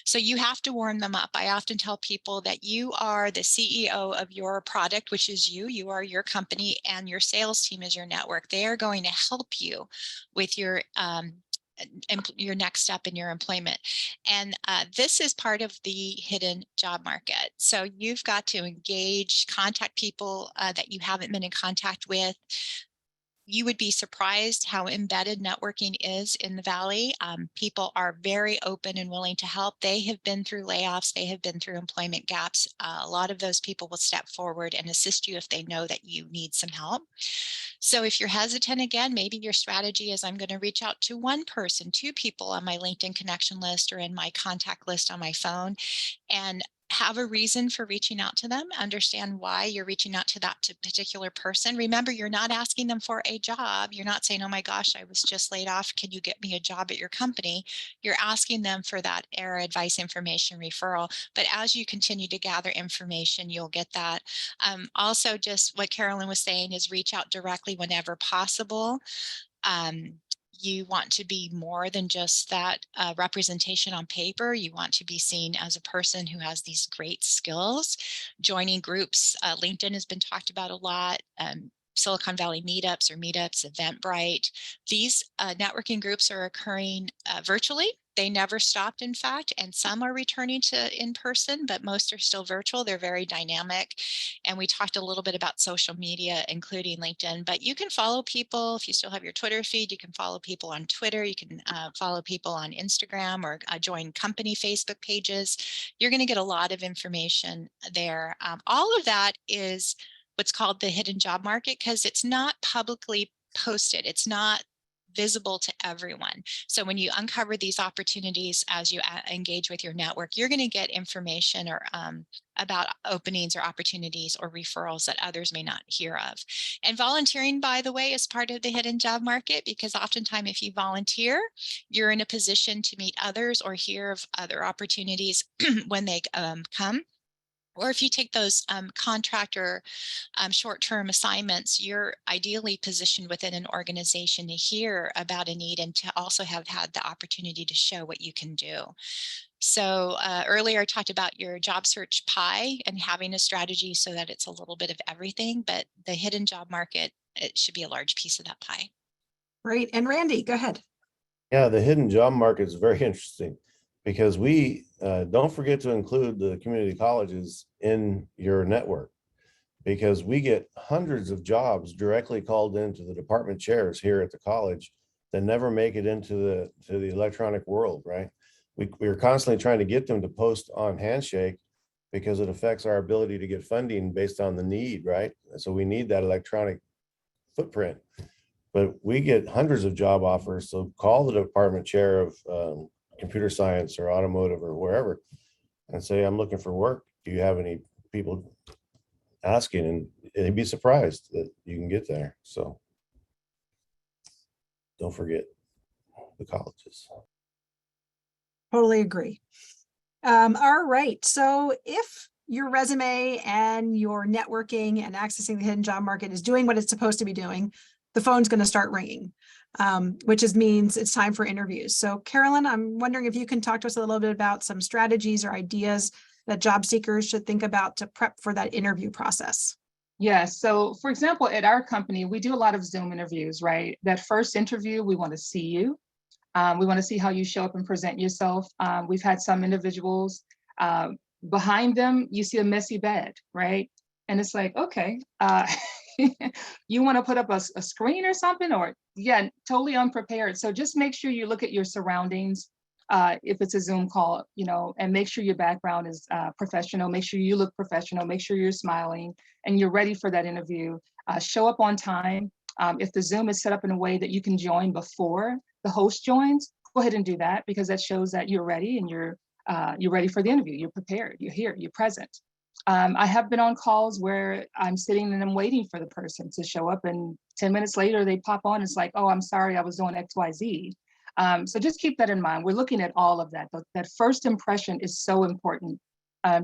[SPEAKER 3] So you have to warm them up. I often tell people that you are the CEO of your product, which is you are your company, and your sales team is your network. They are going to help you with your next step in your employment. And this is part of the hidden job market. So you've got to engage, contact people that you haven't been in contact with. You would be surprised how embedded networking is in the Valley. People are very open and willing to help. They have been through layoffs. They have been through employment gaps. A lot of those people will step forward and assist you if they know that you need some help. So if you're hesitant, again, maybe your strategy is, I'm going to reach out to one person, two people on my LinkedIn connection list or in my contact list on my phone, and have a reason for reaching out to them, understand why you're reaching out to that particular person. Remember, you're not asking them for a job. You're not saying, oh my gosh, I was just laid off. Can you get me a job at your company? You're asking them for that error, advice, information, referral. But as you continue to gather information, you'll get that. Also, just what Carolyn was saying is reach out directly whenever possible. You want to be more than just that representation on paper. You want to be seen as a person who has these great skills. Joining groups, LinkedIn has been talked about a lot. Silicon Valley meetups or meetups, Eventbrite. These networking groups are occurring virtually. They never stopped, in fact, and some are returning to in person, but most are still virtual. They're very dynamic. And we talked a little bit about social media, including LinkedIn, but you can follow people. If you still have your Twitter feed, you can follow people on Twitter. You can follow people on Instagram or join company Facebook pages. You're going to get a lot of information there. All of that is what's called the hidden job market because it's not publicly posted. It's not visible to everyone. So when you uncover these opportunities as you engage with your network, you're going to get information or about openings or opportunities or referrals that others may not hear of. And volunteering, by the way, is part of the hidden job market because oftentimes if you volunteer, you're in a position to meet others or hear of other opportunities when they come. Or if you take those contract or short-term assignments, you're ideally positioned within an organization to hear about a need and to also have had the opportunity to show what you can do. So earlier I talked about your job search pie and having a strategy so that it's a little bit of everything, but the hidden job market, it should be a large piece of that pie.
[SPEAKER 2] Great. And Randy, go ahead.
[SPEAKER 4] Yeah, the hidden job market is very interesting because we don't forget to include the community colleges in your network because we get hundreds of jobs directly called into the department chairs here at the college that never make it into the electronic world, right? We're constantly trying to get them to post on Handshake because it affects our ability to get funding based on the need, right? So we need that electronic footprint. But we get hundreds of job offers, so call the department chair of computer science or automotive or wherever and say, I'm looking for work. Do you have any people asking? And they'd be surprised that you can get there. So don't forget the colleges.
[SPEAKER 2] Totally agree. All right. So if your resume and your networking and accessing the hidden job market is doing what it's supposed to be doing, the phone's going to start ringing, which means it's time for interviews. So Carolyn, I'm wondering if you can talk to us a little bit about some strategies or ideas that job seekers should think about to prep for that interview process.
[SPEAKER 5] Yes. So for example, at our company, we do a lot of Zoom interviews, right? That first interview, we want to see you. We want to see how you show up and present yourself. We've had some individuals behind them, you see a messy bed, right? And it's like, okay, you want to put up a screen or something, or yeah, totally unprepared. So just make sure you look at your surroundings. If it's a Zoom call, and make sure your background is professional. Make sure you look professional. Make sure you're smiling and you're ready for that interview. Show up on time. If the Zoom is set up in a way that you can join before the host joins, go ahead and do that, because that shows that you're ready and you're ready for the interview. You're prepared. You're here. You're present. I have been on calls where I'm sitting and I'm waiting for the person to show up, and 10 minutes later they pop on. It's like, oh, I'm sorry, I was doing XYZ. So just keep that in mind. We're looking at all of that. That first impression is so important.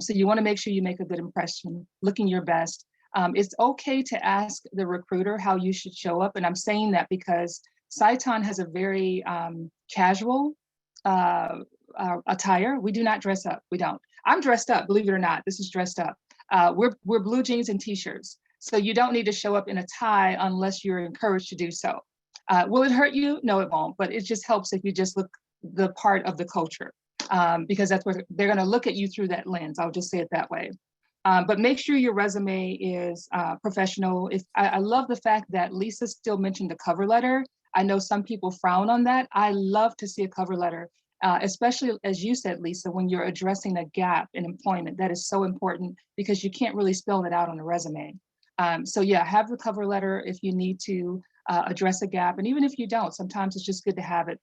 [SPEAKER 5] So you want to make sure you make a good impression, looking your best. It's okay to ask the recruiter how you should show up. And I'm saying that because Sciton has a very casual attire. We do not dress up. We don't. I'm dressed up, believe it or not. This is dressed up. We're blue jeans and t-shirts. So you don't need to show up in a tie unless you're encouraged to do so. Will it hurt you? No, it won't. But it just helps if you just look the part of the culture, because that's what they're going to look at you through that lens. I'll just say it that way. But make sure your resume is professional. I love the fact that Lisa still mentioned the cover letter. I know some people frown on that. I love to see a cover letter, especially as you said, Lisa, when you're addressing a gap in employment. That is so important because you can't really spell it out on a resume. So yeah, have the cover letter if you need to address a gap. And even if you don't, sometimes it's just good to have it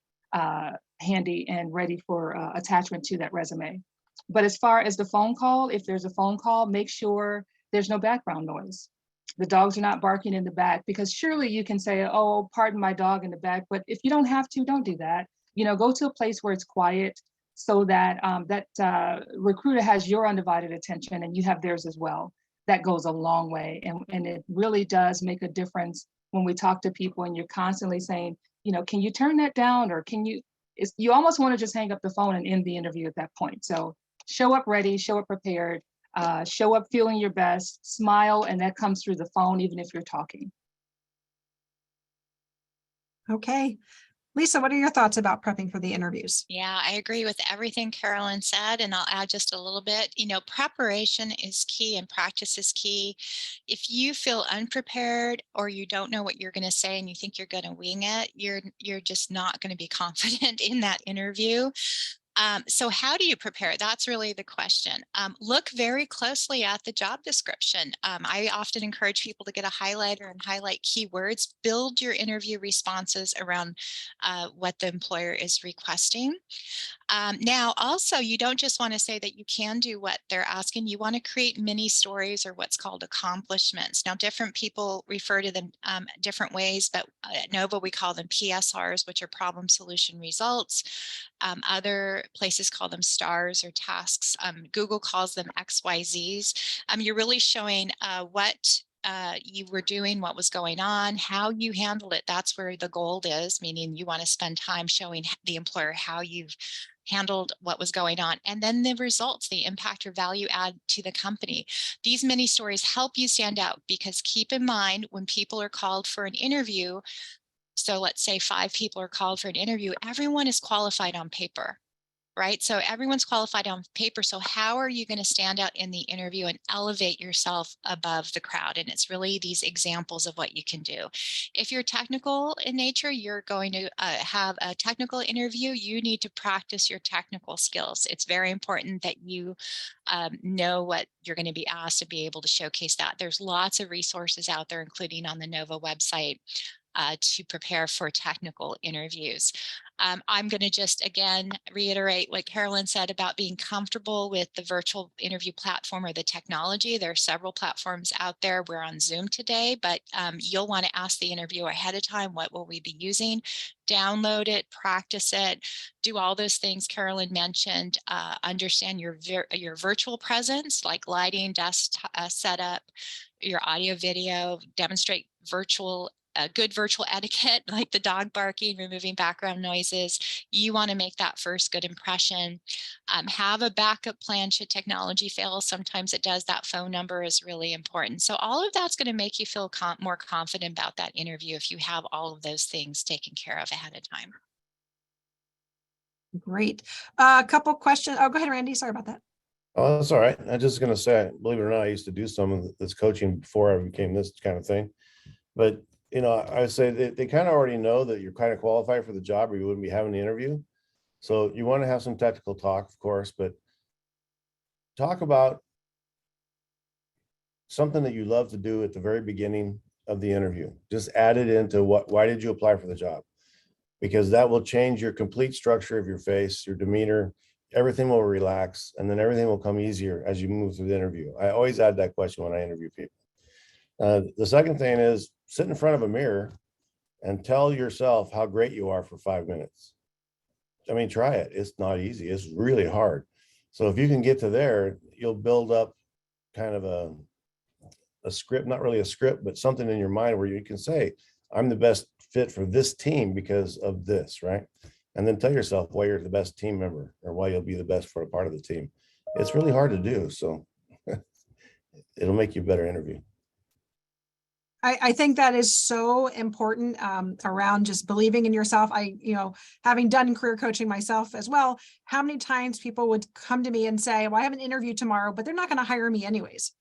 [SPEAKER 5] handy and ready for attachment to that resume. But as far as the phone call, if there's a phone call, make sure there's no background noise. The dogs are not barking in the back, because surely you can say, oh, pardon my dog in the back. But if you don't have to, don't do that. Go to a place where it's quiet so that that recruiter has your undivided attention and you have theirs as well. That goes a long way. And it really does make a difference when we talk to people and you're constantly saying, can you turn that down? Or you almost want to just hang up the phone and end the interview at that point. So show up ready, show up prepared, show up feeling your best, smile, and that comes through the phone, even if you're talking.
[SPEAKER 2] Okay. Lisa, what are your thoughts about prepping for the interviews?
[SPEAKER 3] Yeah, I agree with everything Carolyn said, and I'll add just a little bit. Preparation is key and practice is key. If you feel unprepared or you don't know what you're going to say and you think you're going to wing it, you're just not going to be confident in that interview. So how do you prepare? That's really the question. Look very closely at the job description. I often encourage people to get a highlighter and highlight keywords. Build your interview responses around what the employer is requesting. Now, also, you don't just want to say that you can do what they're asking. You want to create mini stories or what's called accomplishments. Now, different people refer to them different ways, but at Nova, we call them PSRs, which are problem solution results. Other places call them stars or tasks. Google calls them XYZs. You're really showing what you were doing, what was going on, how you handled it. That's where the gold is, meaning you want to spend time showing the employer how you've handled what was going on, and then the results, the impact or value add to the company. These mini stories help you stand out, because keep in mind, when people are called for an interview, so let's say 5 people are called for an interview, everyone is qualified on paper. Right? So everyone's qualified on paper. So how are you going to stand out in the interview and elevate yourself above the crowd? And it's really these examples of what you can do. If you're technical in nature, you're going to have a technical interview. You need to practice your technical skills. It's very important that you know what you're going to be asked to be able to showcase that. There's lots of resources out there, including on the Nova website, to prepare for technical interviews. I'm going to just again reiterate what Carolyn said about being comfortable with the virtual interview platform or the technology. There are several platforms out there. We're on Zoom today, but you'll want to ask the interviewer ahead of time, what will we be using? Download it, practice it, do all those things Carolyn mentioned. Understand your virtual presence, like lighting, desk setup, your audio, video, demonstrate good virtual etiquette, like the dog barking, removing background noises. You want to make that first good impression. Have a backup plan should technology fail. Sometimes it does. That phone number is really important. So all of that's going to make you feel more confident about that interview if you have all of those things taken care of ahead of time.
[SPEAKER 2] Great. A couple questions. Oh, go ahead, Randy. Sorry about that.
[SPEAKER 4] Oh, that's all right. I'm just gonna say, believe it or not, I used to do some of this coaching before I became this kind of thing. But, I would say they kind of already know that you're kind of qualified for the job or you wouldn't be having the interview. So you want to have some technical talk, of course, but talk about something that you love to do at the very beginning of the interview. Just add it into why did you apply for the job? Because that will change your complete structure of your face, your demeanor, everything will relax, and then everything will come easier as you move through the interview. I always add that question when I interview people. The second thing is sit in front of a mirror and tell yourself how great you are for 5 minutes. I mean, try it. It's not easy. It's really hard. So if you can get to there, you'll build up kind of a script, not really a script, but something in your mind where you can say, I'm the best fit for this team because of this, right? And then tell yourself why you're the best team member or why you'll be the best for a part of the team. It's really hard to do. So it'll make you a better interview.
[SPEAKER 2] I think that is so important around just believing in yourself. Having done career coaching myself as well, how many times people would come to me and say, well, I have an interview tomorrow, but they're not going to hire me anyways.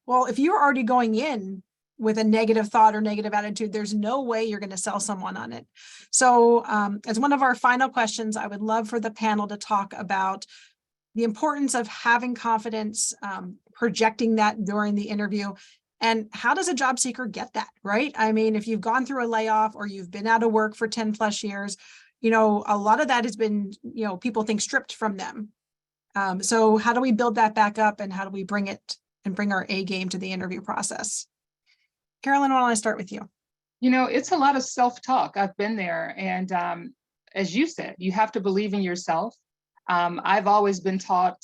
[SPEAKER 2] Well, if you're already going in with a negative thought or negative attitude, there's no way you're going to sell someone on it. So as one of our final questions, I would love for the panel to talk about the importance of having confidence, projecting that during the interview. And how does a job seeker get that, right? I mean, if you've gone through a layoff or you've been out of work for 10 plus years, a lot of that has been, people think stripped from them. So how do we build that back up and how do we bring it and bring our A game to the interview process? Carolyn, why don't I start with you?
[SPEAKER 5] It's a lot of self-talk. I've been there. And as you said, you have to believe in yourself. I've always been taught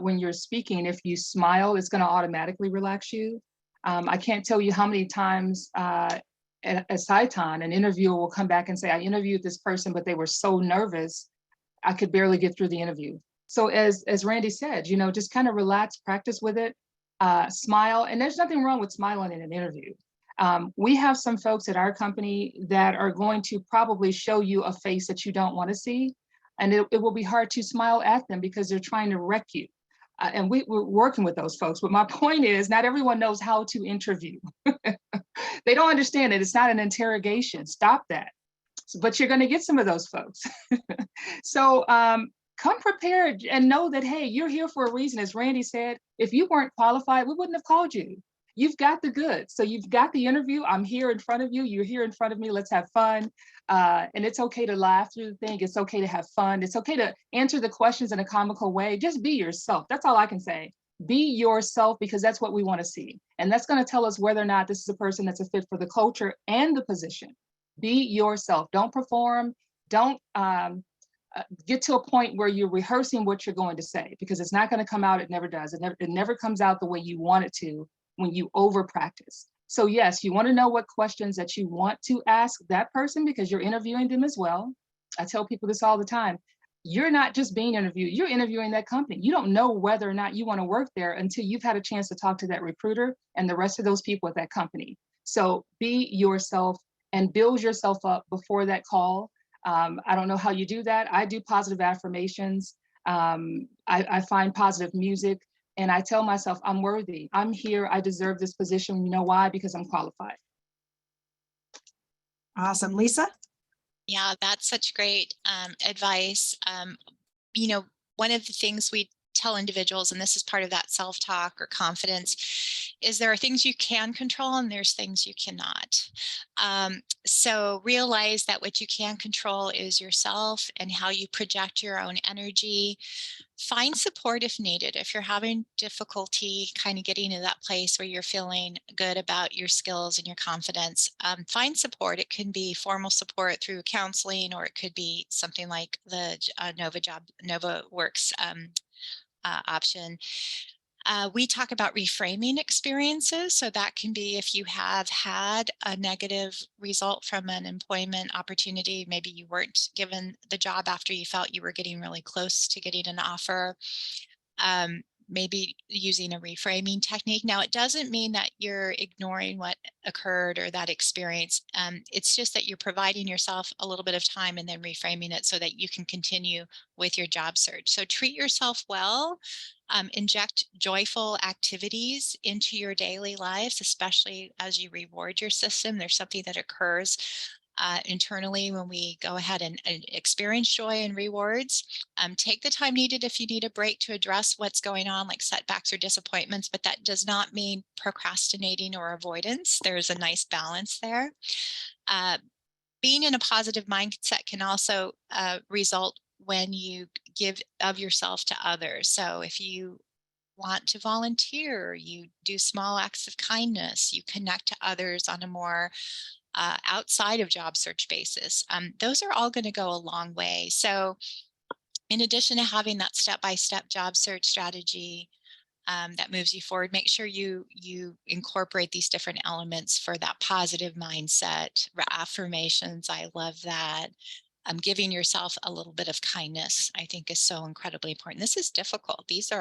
[SPEAKER 5] when you're speaking, if you smile, it's going to automatically relax you. I can't tell you how many times at Sciton, an interviewer will come back and say, I interviewed this person, but they were so nervous, I could barely get through the interview. So as Randy said, just kind of relax, practice with it, smile. And there's nothing wrong with smiling in an interview. We have some folks at our company that are going to probably show you a face that you don't want to see. And it will be hard to smile at them because they're trying to wreck you. And we're working with those folks. But my point is, not everyone knows how to interview. They don't understand it. It's not an interrogation. Stop that. But you're going to get some of those folks. So come prepared and know that, hey, you're here for a reason. As Randy said, if you weren't qualified, we wouldn't have called you. You've got the goods. So you've got the interview. I'm here in front of you. You're here in front of me. Let's have fun. And it's okay to laugh through the thing. It's okay to have fun. It's okay to answer the questions in a comical way. Just be yourself. That's all I can say. Be yourself, because that's what we want to see. And that's going to tell us whether or not this is a person that's a fit for the culture and the position. Be yourself. Don't perform. Don't get to a point where you're rehearsing what you're going to say, because it's not going to come out. It never does. It never comes out the way you want it to when you over practice. So yes, you want to know what questions that you want to ask that person because you're interviewing them as well. I tell people this all the time. You're not just being interviewed, you're interviewing that company. You don't know whether or not you want to work there until you've had a chance to talk to that recruiter and the rest of those people at that company. So be yourself and build yourself up before that call. I don't know how you do that. I do positive affirmations. I find positive music. And I tell myself, I'm worthy. I'm here. I deserve this position. You know why? Because I'm qualified.
[SPEAKER 2] Awesome. Lisa?
[SPEAKER 3] Yeah, that's such great advice. One of the things we tell individuals, and this is part of that self-talk or confidence, is there are things you can control and there's things you cannot. So realize that what you can control is yourself and how you project your own energy. Find support if needed. If you're having difficulty kind of getting to that place where you're feeling good about your skills and your confidence, find support. It can be formal support through counseling, or it could be something like the Nova Works option. We talk about reframing experiences. So that can be if you have had a negative result from an employment opportunity, maybe you weren't given the job after you felt you were getting really close to getting an offer. maybe using a reframing technique. Now, it doesn't mean that you're ignoring what occurred or that experience. It's just that you're providing yourself a little bit of time and then reframing it so that you can continue with your job search. So treat yourself well, inject joyful activities into your daily lives, especially as you reward your system. There's something that occurs internally when we go ahead and experience joy and rewards. Take the time needed if you need a break to address what's going on, like setbacks or disappointments, but that does not mean procrastinating or avoidance. There's a nice balance there. Being in a positive mindset can also result when you give of yourself to others. So if you want to volunteer, you do small acts of kindness, you connect to others on a more outside of job search basis. Those are all going to go a long way. So in addition to having that step-by-step job search strategy that moves you forward, make sure you incorporate these different elements for that positive mindset. Affirmations, I love that. Giving yourself a little bit of kindness, I think, is so incredibly important. This is difficult. These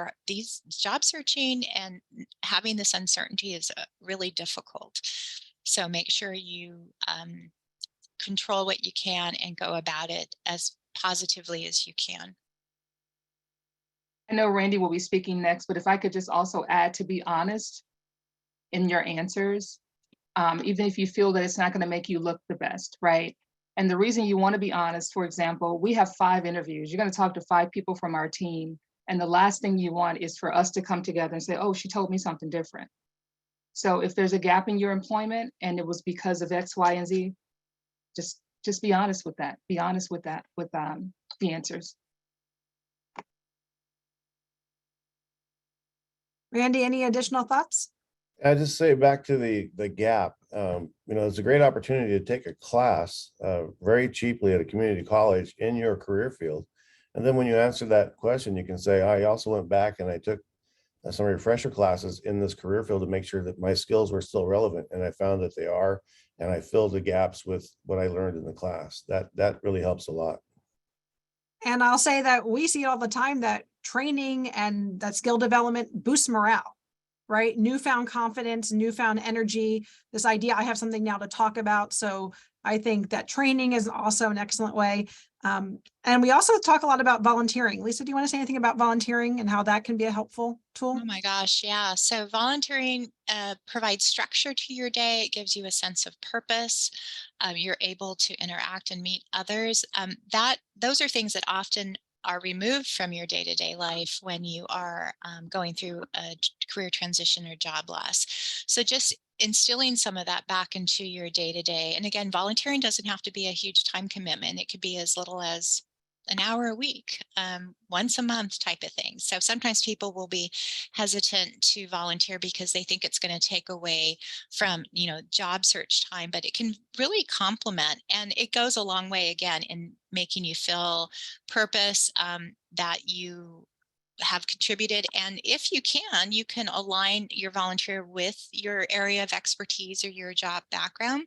[SPEAKER 3] job searching and having this uncertainty is really difficult. So make sure you control what you can and go about it as positively as you can.
[SPEAKER 5] I know Randy will be speaking next, but if I could just also add to be honest in your answers, even if you feel that it's not going to make you look the best, right? And the reason you want to be honest, for example, we have 5 interviews. You're going to talk to 5 people from our team. And the last thing you want is for us to come together and say, oh, she told me something different. So if there's a gap in your employment and it was because of X, Y, and Z, just be honest with that. Be honest with that, with the answers.
[SPEAKER 2] Randy, any additional thoughts?
[SPEAKER 4] I just say back to the gap. It's a great opportunity to take a class very cheaply at a community college in your career field. And then when you answer that question, you can say, I also went back and I took some refresher classes in this career field to make sure that my skills were still relevant. And I found that they are, and I filled the gaps with what I learned in the class. That really helps a lot.
[SPEAKER 2] And I'll say that we see all the time that training and that skill development boosts morale, right? Newfound confidence, newfound energy, this idea, I have something now to talk about. So I think that training is also an excellent way. And we also talk a lot about volunteering. Lisa, do you want to say anything about volunteering and how that can be a helpful tool?
[SPEAKER 3] Oh my gosh, yeah. So volunteering provides structure to your day. It gives you a sense of purpose. You're able to interact and meet others. Those are things that often are removed from your day-to-day life when you are going through a career transition or job loss. So just instilling some of that back into your day-to-day. And again, volunteering doesn't have to be a huge time commitment. It could be as little as an hour a week, once a month type of thing. So sometimes people will be hesitant to volunteer because they think it's going to take away from, job search time, but it can really complement, and it goes a long way again in making you feel purpose, that you have contributed. And if you can align your volunteer with your area of expertise or your job background.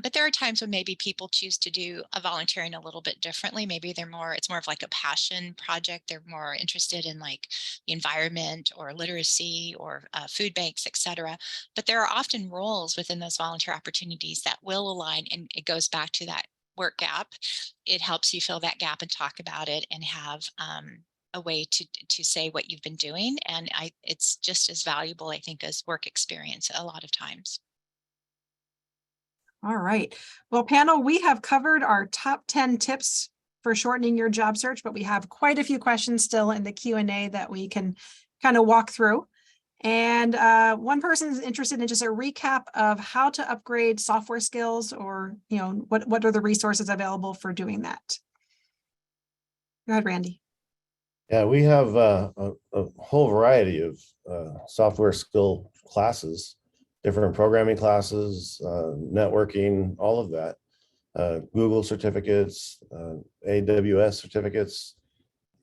[SPEAKER 3] But there are times when maybe people choose to do a volunteering a little bit differently. Maybe it's more of like a passion project. They're more interested in like the environment or literacy or food banks, etc. But there are often roles within those volunteer opportunities that will align, and it goes back to that work gap. It helps you fill that gap and talk about it and have a way to say what you've been doing. And it's just as valuable, I think, as work experience a lot of times.
[SPEAKER 2] All right. Well, panel, we have covered our top 10 tips for shortening your job search, but we have quite a few questions still in the Q&A that we can kind of walk through. And one person is interested in just a recap of how to upgrade software skills, or, what are the resources available for doing that? Go ahead, Randy.
[SPEAKER 4] Yeah, we have a whole variety of software skill classes, different programming classes, networking, all of that. Google certificates, AWS certificates,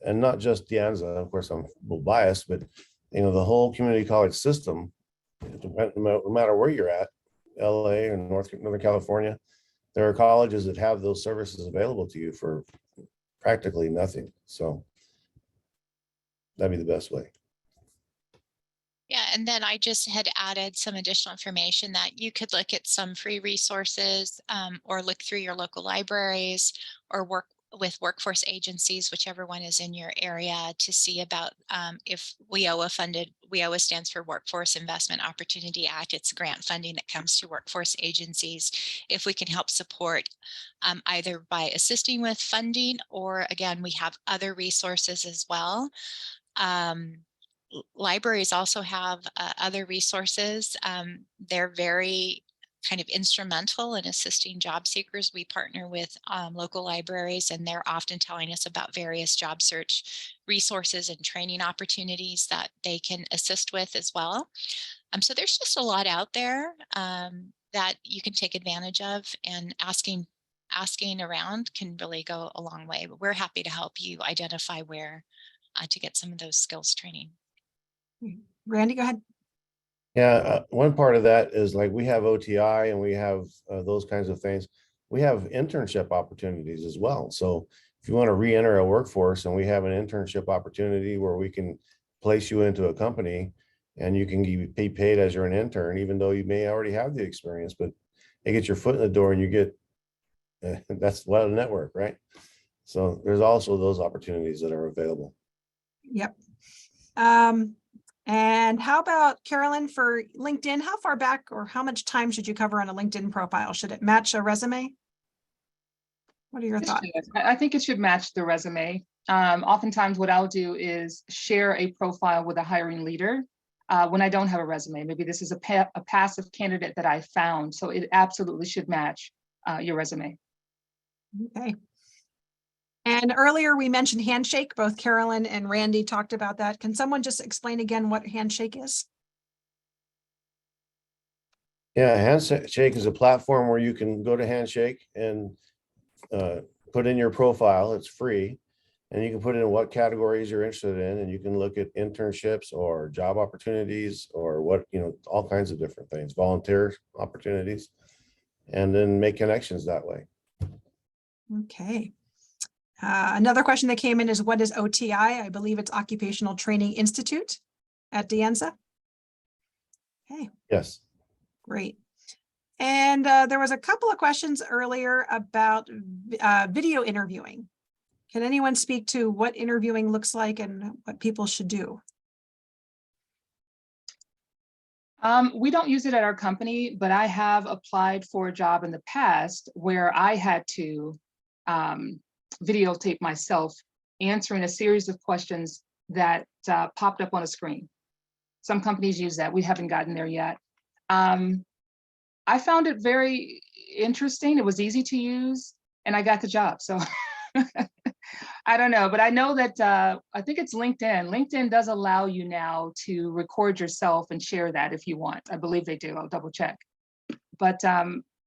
[SPEAKER 4] and not just De Anza. Of course, I'm a little biased, but the whole community college system, no matter where you're at, LA or Northern California, there are colleges that have those services available to you for practically nothing. So that'd be the best way.
[SPEAKER 3] Yeah, and then I just had added some additional information that you could look at some free resources, or look through your local libraries, or work with workforce agencies, whichever one is in your area, to see about if WIOA funded. WIOA stands for Workforce Investment Opportunity Act. It's grant funding that comes to workforce agencies. If we can help support either by assisting with funding, or again, we have other resources as well. Libraries also have other resources. They're very kind of instrumental in assisting job seekers. We partner with local libraries, and they're often telling us about various job search resources and training opportunities that they can assist with as well. So there's just a lot out there that you can take advantage of, and asking around can really go a long way. But we're happy to help you identify where to get some of those skills training.
[SPEAKER 2] Randy, go ahead.
[SPEAKER 4] Yeah, one part of that is like we have OTI and we have those kinds of things. We have internship opportunities as well. So if you want to re-enter a workforce, and we have an internship opportunity where we can place you into a company and you can be paid as you're an intern, even though you may already have the experience, but it gets your foot in the door and you get, that's what a network, right? So there's also those opportunities that are available.
[SPEAKER 2] Yep. And how about Carolyn for LinkedIn? How far back or how much time should you cover on a LinkedIn profile? Should it match a resume? What are your thoughts?
[SPEAKER 5] I think it should match the resume. Oftentimes what I'll do is share a profile with a hiring leader when I don't have a resume. Maybe this is a passive candidate that I found. So it absolutely should match your resume.
[SPEAKER 2] Okay. And earlier we mentioned Handshake. Both Carolyn and Randy talked about that. Can someone just explain again what Handshake is?
[SPEAKER 4] Yeah, Handshake is a platform where you can go to Handshake and put in your profile. It's free, and you can put in what categories you're interested in, and you can look at internships or job opportunities or what, all kinds of different things, volunteer opportunities, and then make connections that way.
[SPEAKER 2] Okay. Another question that came in is, what is OTI? I believe it's Occupational Training Institute at De Anza. Okay.
[SPEAKER 4] Yes.
[SPEAKER 2] Great. And there was a couple of questions earlier about video interviewing. Can anyone speak to what interviewing looks like and what people should do?
[SPEAKER 5] We don't use it at our company, but I have applied for a job in the past where I had to videotape myself answering a series of questions that popped up on a screen. Some companies use that. We haven't gotten there yet. I found it very interesting. It was easy to use, and I got the job. So I don't know, but I know that I think it's LinkedIn. LinkedIn does allow you now to record yourself and share that if you want. I believe they do. I'll double check. But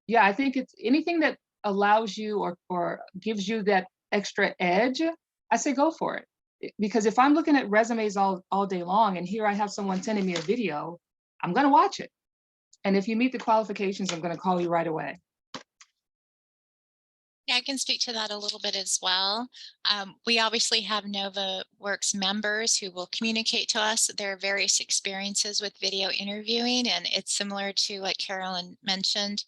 [SPEAKER 5] yeah, I think it's anything that allows you or gives you that extra edge, I say go for it. Because if I'm looking at resumes all day long, and here I have someone sending me a video, I'm going to watch it. And if you meet the qualifications, I'm going to call you right away.
[SPEAKER 3] Yeah, I can speak to that a little bit as well. We obviously have NovaWorks members who will communicate to us their various experiences with video interviewing, and it's similar to what Carolyn mentioned.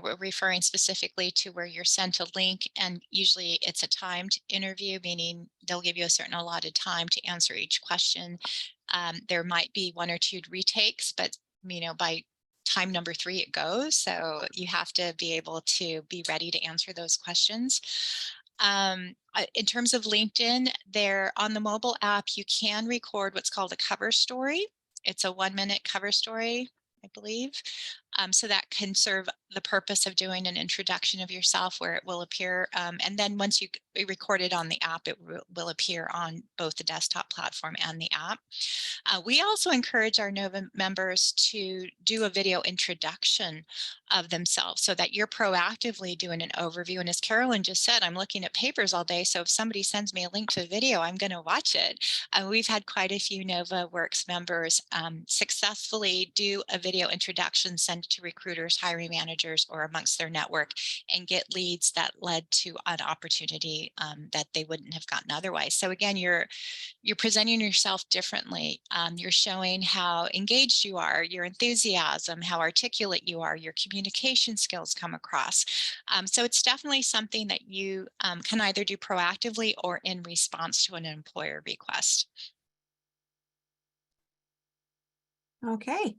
[SPEAKER 3] We're referring specifically to where you're sent a link, and usually it's a timed interview, meaning they'll give you a certain allotted time to answer each question. There might be 1 or 2 retakes, but by time number 3 it goes, so you have to be able to be ready to answer those questions. In terms of LinkedIn, there on the mobile app you can record what's called a cover story. It's a 1-minute cover story, I believe. So that can serve the purpose of doing an introduction of yourself, where it will appear, and then once you record it on the app, it will appear on both the desktop platform and the app. We also encourage our Nova members to do a video introduction of themselves, so that you're proactively doing an overview. And as Carolyn just said, I'm looking at papers all day, so if somebody sends me a link to a video, I'm going to watch it. We've had quite a few NovaWorks members successfully do a video introduction, send send it to recruiters, hiring managers, or amongst their network and get leads that led to an opportunity that they wouldn't have gotten otherwise. So again, you're presenting yourself differently. You're showing how engaged you are, your enthusiasm, how articulate you are, your communication skills come across. So it's definitely something that you can either do proactively or in response to an employer request.
[SPEAKER 2] Okay.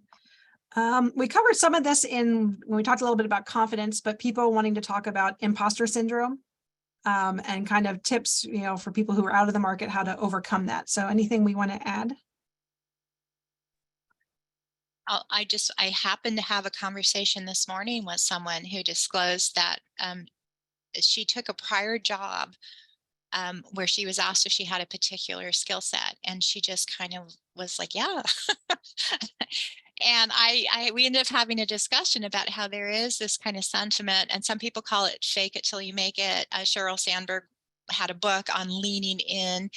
[SPEAKER 2] We covered some of this when we talked a little bit about confidence, but people wanting to talk about imposter syndrome and kind of tips, for people who are out of the market, how to overcome that. So anything we want to add?
[SPEAKER 3] I happened to have a conversation this morning with someone who disclosed that she took a prior job where she was asked if she had a particular skill set, and she just kind of was like, yeah. And we ended up having a discussion about how there is this kind of sentiment, and some people call it fake it till you make it. Sheryl Sandberg had a book on leaning in,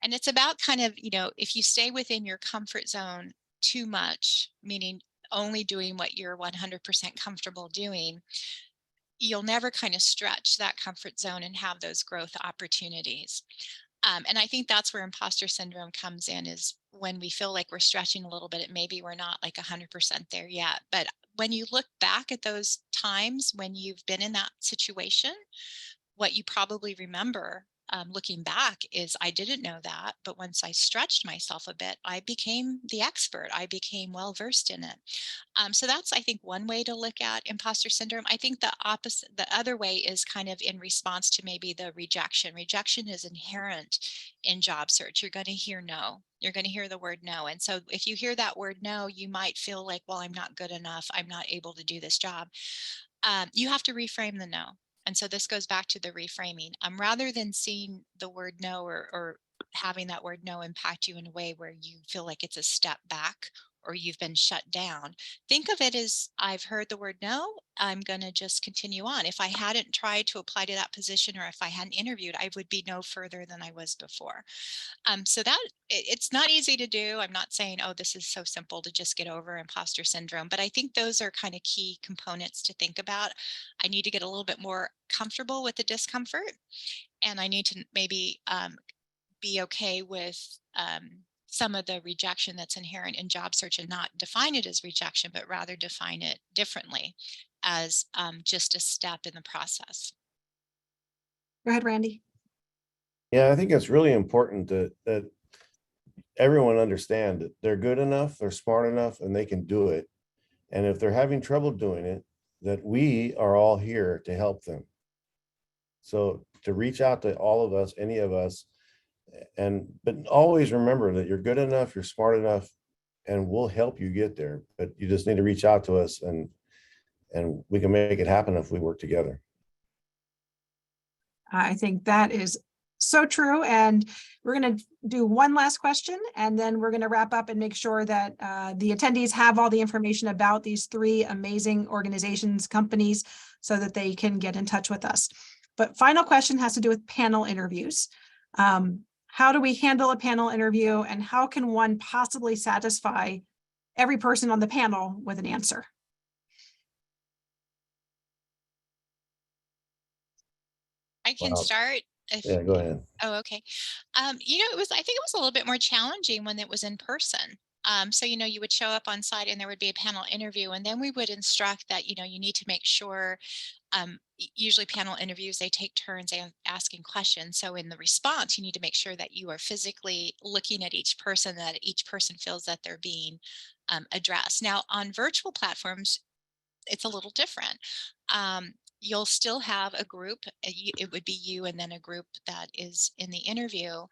[SPEAKER 3] and it's about kind of, if you stay within your comfort zone too much, meaning only doing what you're 100% comfortable doing, you'll never kind of stretch that comfort zone and have those growth opportunities. And I think that's where imposter syndrome comes in, is when we feel like we're stretching a little bit, maybe we're not like 100% there yet. But when you look back at those times when you've been in that situation, what you probably remember looking back is, I didn't know that, but once I stretched myself a bit, I became the expert. I became well versed in it. So that's, I think, one way to look at imposter syndrome. I think the other way is kind of in response to maybe the rejection. Rejection is inherent in job search. You're going to hear no. You're going to hear the word no. And so if you hear that word no, you might feel like, well, I'm not good enough. I'm not able to do this job. You have to reframe the no. And so this goes back to the reframing. Rather than seeing the word no or having that word no impact you in a way where you feel like it's a step back or you've been shut down, think of it as, I've heard the word no, I'm going to just continue on. If I hadn't tried to apply to that position, or if I hadn't interviewed, I would be no further than I was before. So that it's not easy to do. I'm not saying, oh, this is so simple to just get over imposter syndrome, but I think those are kind of key components to think about. I need to get a little bit more comfortable with the discomfort, and I need to maybe be okay with some of the rejection that's inherent in job search, and not define it as rejection, but rather define it differently as just a step in the process.
[SPEAKER 2] Go ahead, Randy.
[SPEAKER 4] Yeah, I think it's really important that everyone understand that they're good enough, they're smart enough, and they can do it. And if they're having trouble doing it, that we are all here to help them. So to reach out to all of us, any of us, but always remember that you're good enough, you're smart enough, and we'll help you get there. But you just need to reach out to us, and we can make it happen if we work together.
[SPEAKER 2] I think that is so true. And we're going to do one last question, and then we're going to wrap up and make sure that the attendees have all the information about these 3 amazing organizations, companies, so that they can get in touch with us. But final question has to do with panel interviews. How do we handle a panel interview, and how can one possibly satisfy every person on the panel with an answer?
[SPEAKER 3] I can start.
[SPEAKER 4] Yeah, go ahead.
[SPEAKER 3] Oh, okay. I think it was a little bit more challenging when it was in person. So, you would show up on site and there would be a panel interview, and then we would instruct that, you need to make sure, usually panel interviews, they take turns asking questions. So in the response, you need to make sure that you are physically looking at each person, that each person feels that they're being addressed. Now, on virtual platforms, it's a little different. You'll still have a group. It would be you and then a group that is in the interview.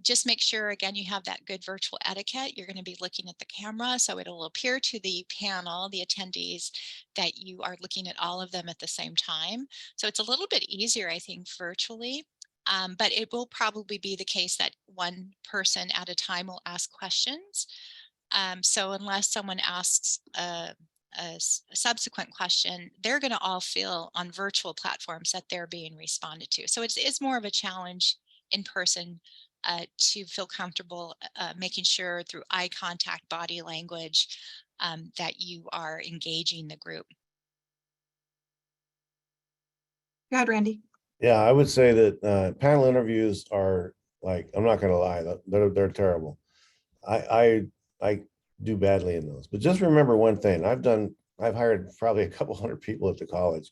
[SPEAKER 3] Just make sure, again, you have that good virtual etiquette. You're going to be looking at the camera, so it'll appear to the panel, the attendees, that you are looking at all of them at the same time. So it's a little bit easier, I think, virtually. But it will probably be the case that one person at a time will ask questions. So unless someone asks a subsequent question, they're going to all feel on virtual platforms that they're being responded to. So it's more of a challenge in person to feel comfortable making sure through eye contact, body language, that you are engaging the group.
[SPEAKER 2] Go ahead, Randy.
[SPEAKER 4] Yeah, I would say that panel interviews are like, I'm not gonna lie, they're terrible. I do badly in those. But just remember one thing, I've hired probably a couple hundred people at the college.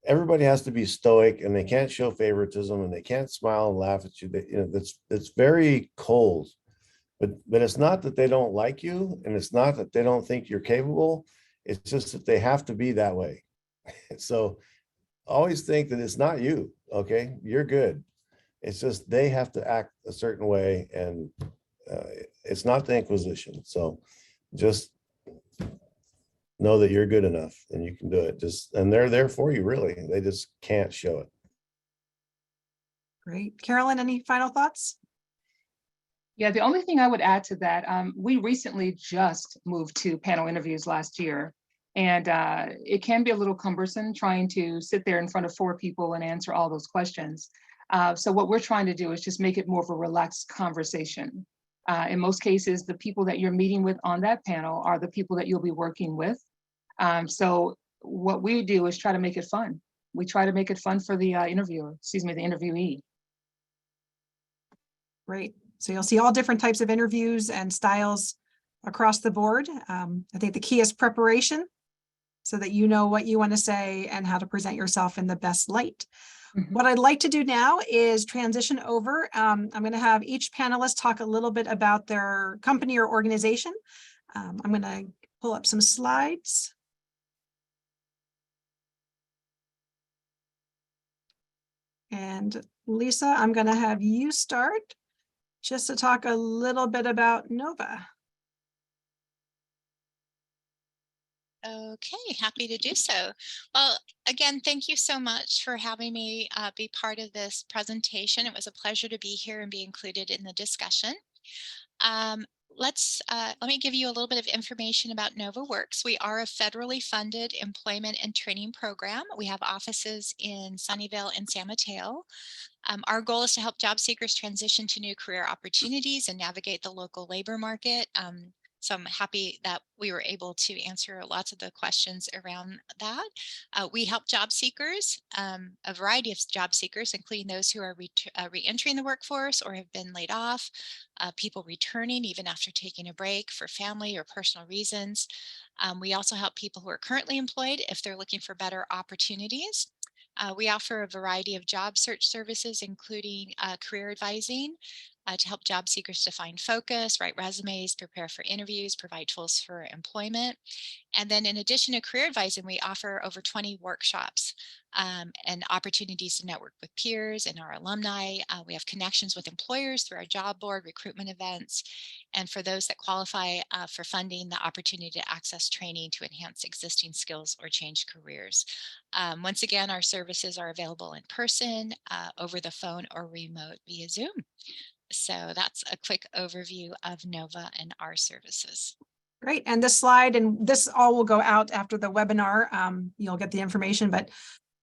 [SPEAKER 4] Everybody has to be stoic and they can't show favoritism and they can't smile and laugh at you. That's very cold. But it's not that they don't like you and it's not that they don't think you're capable. It's just that they have to be that way. So always think that it's not you, okay? You're good. It's just they have to act a certain way, and it's not the Inquisition. So just know that you're good enough and you can do it. And they're there for you, really. They just can't show it.
[SPEAKER 2] Great. Carolyn, any final thoughts?
[SPEAKER 5] Yeah, the only thing I would add to that, we recently just moved to panel interviews last year. And it can be a little cumbersome trying to sit there in front of 4 people and answer all those questions. So what we're trying to do is just make it more of a relaxed conversation. In most cases, the people that you're meeting with on that panel are the people that you'll be working with. So what we do is try to make it fun. We try to make it fun for the interviewer, the interviewee.
[SPEAKER 2] Great. So you'll see all different types of interviews and styles across the board. I think the key is preparation so that you know what you want to say and how to present yourself in the best light.
[SPEAKER 5] Mm-hmm.
[SPEAKER 2] What I'd like to do now is transition over. I'm going to have each panelist talk a little bit about their company or organization. I'm going to pull up some slides. And Lisa, I'm going to have you start just to talk a little bit about Nova.
[SPEAKER 3] Okay, happy to do so. Well, again, thank you so much for having me be part of this presentation. It was a pleasure to be here and be included in the discussion. Let me give you a little bit of information about NovaWorks. We are a federally funded employment and training program. We have offices in Sunnyvale and San Mateo. Our goal is to help job seekers transition to new career opportunities and navigate the local labor market. So I'm happy that we were able to answer lots of the questions around that. We help job seekers, a variety of job seekers, including those who are re-entering the workforce or have been laid off, people returning even after taking a break for family or personal reasons. We also help people who are currently employed if they're looking for better opportunities. We offer a variety of job search services, including career advising, to help job seekers to find focus, write resumes, prepare for interviews, provide tools for employment. And then in addition to career advising, we offer over 20 workshops and opportunities to network with peers and our alumni. We have connections with employers through our job board, recruitment events, and for those that qualify for funding, the opportunity to access training to enhance existing skills or change careers. Once again, our services are available in person, over the phone, or remote via Zoom. So that's a quick overview of Nova and our services.
[SPEAKER 2] Great. And this slide and this all will go out after the webinar. You'll get the information, but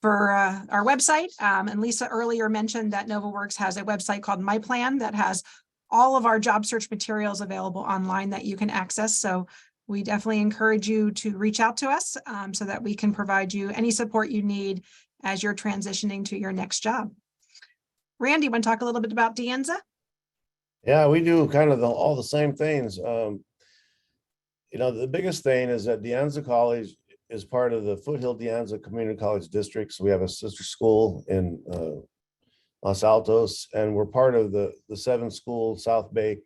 [SPEAKER 2] for our website, and Lisa earlier mentioned that NovaWorks has a website called My Plan that has all of our job search materials available online that you can access. So we definitely encourage you to reach out to us so that we can provide you any support you need as you're transitioning to your next job. Randy, you want to talk a little bit about De Anza?
[SPEAKER 4] Yeah, we do kind of all the same things. You know, the biggest thing is that De Anza College is part of the Foothill De Anza Community College District. So we have a sister school in Los Altos, and we're part of the 7-school South Bay,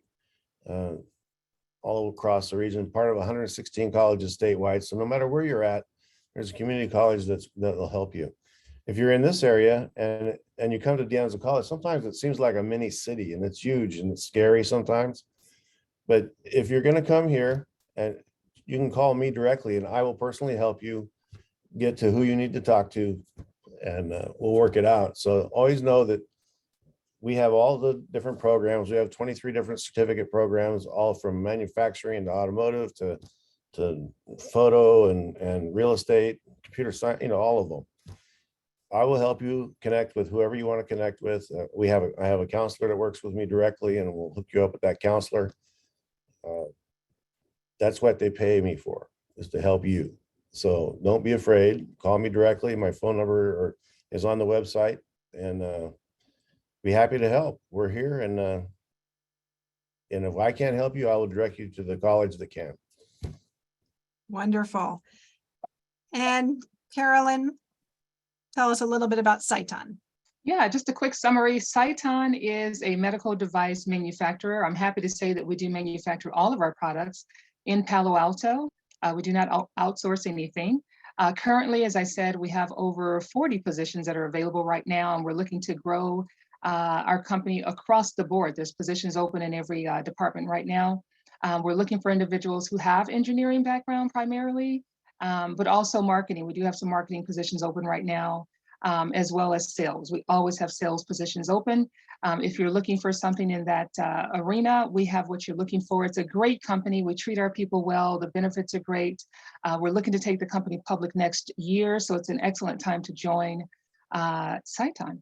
[SPEAKER 4] all across the region, part of 116 colleges statewide. So no matter where you're at, there's a community college that'll help you. If you're in this area and you come to De Anza College, sometimes it seems like a mini city and it's huge and it's scary sometimes. But if you're going to come here, and you can call me directly and I will personally help you get to who you need to talk to, and we'll work it out. So always know that we have all the different programs. We have 23 different certificate programs, all from manufacturing to automotive to photo and real estate, computer science, you know, all of them. I will help you connect with whoever you want to connect with. I have a counselor that works with me directly, and we'll hook you up with that counselor. that's what they pay me for, is to help you. So don't be afraid. Call me directly. My phone number is on the website, and be happy to help. We're here, and if I can't help you, I will direct you to the college that can.
[SPEAKER 2] Wonderful. And Carolyn, tell us a little bit about Cyton.
[SPEAKER 5] Yeah, just a quick summary. Cyton is a medical device manufacturer. I'm happy to say that we do manufacture all of our products in Palo Alto. We do not outsource anything. Currently, as I said, we have over 40 positions that are available right now, and we're looking to grow our company across the board. There's positions open in every department right now. We're looking for individuals who have engineering background primarily, but also marketing. We do have some marketing positions open right now, as well as sales. We always have sales positions open. If you're looking for something in that arena, we have what you're looking for. It's a great company. We treat our people well. The benefits are great. We're looking to take the company public next year, so it's an excellent time to join Cyton.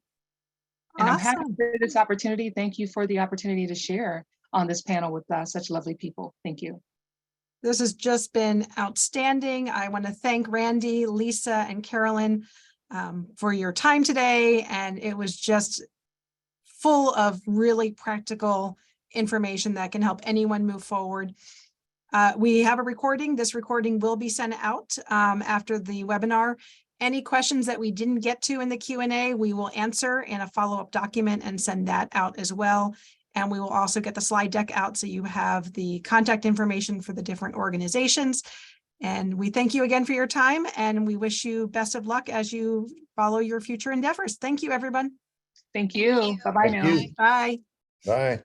[SPEAKER 5] And I'm happy
[SPEAKER 2] Awesome.
[SPEAKER 5] for this opportunity. Thank you for the opportunity to share on this panel with such lovely people. Thank you.
[SPEAKER 2] This has just been outstanding. I want to thank Randy, Lisa, and Carolyn for your time today. And it was just full of really practical information that can help anyone move forward. We have a recording. This recording will be sent out after the webinar. Any questions that we didn't get to in the Q&A, we will answer in a follow-up document and send that out as well. And we will also get the slide deck out so you have the contact information for the different organizations. And we thank you again for your time, and we wish you best of luck as you follow your future endeavors. Thank you, everyone.
[SPEAKER 5] Thank you. Bye-bye now.
[SPEAKER 4] Thank you.
[SPEAKER 2] Bye.
[SPEAKER 4] Bye.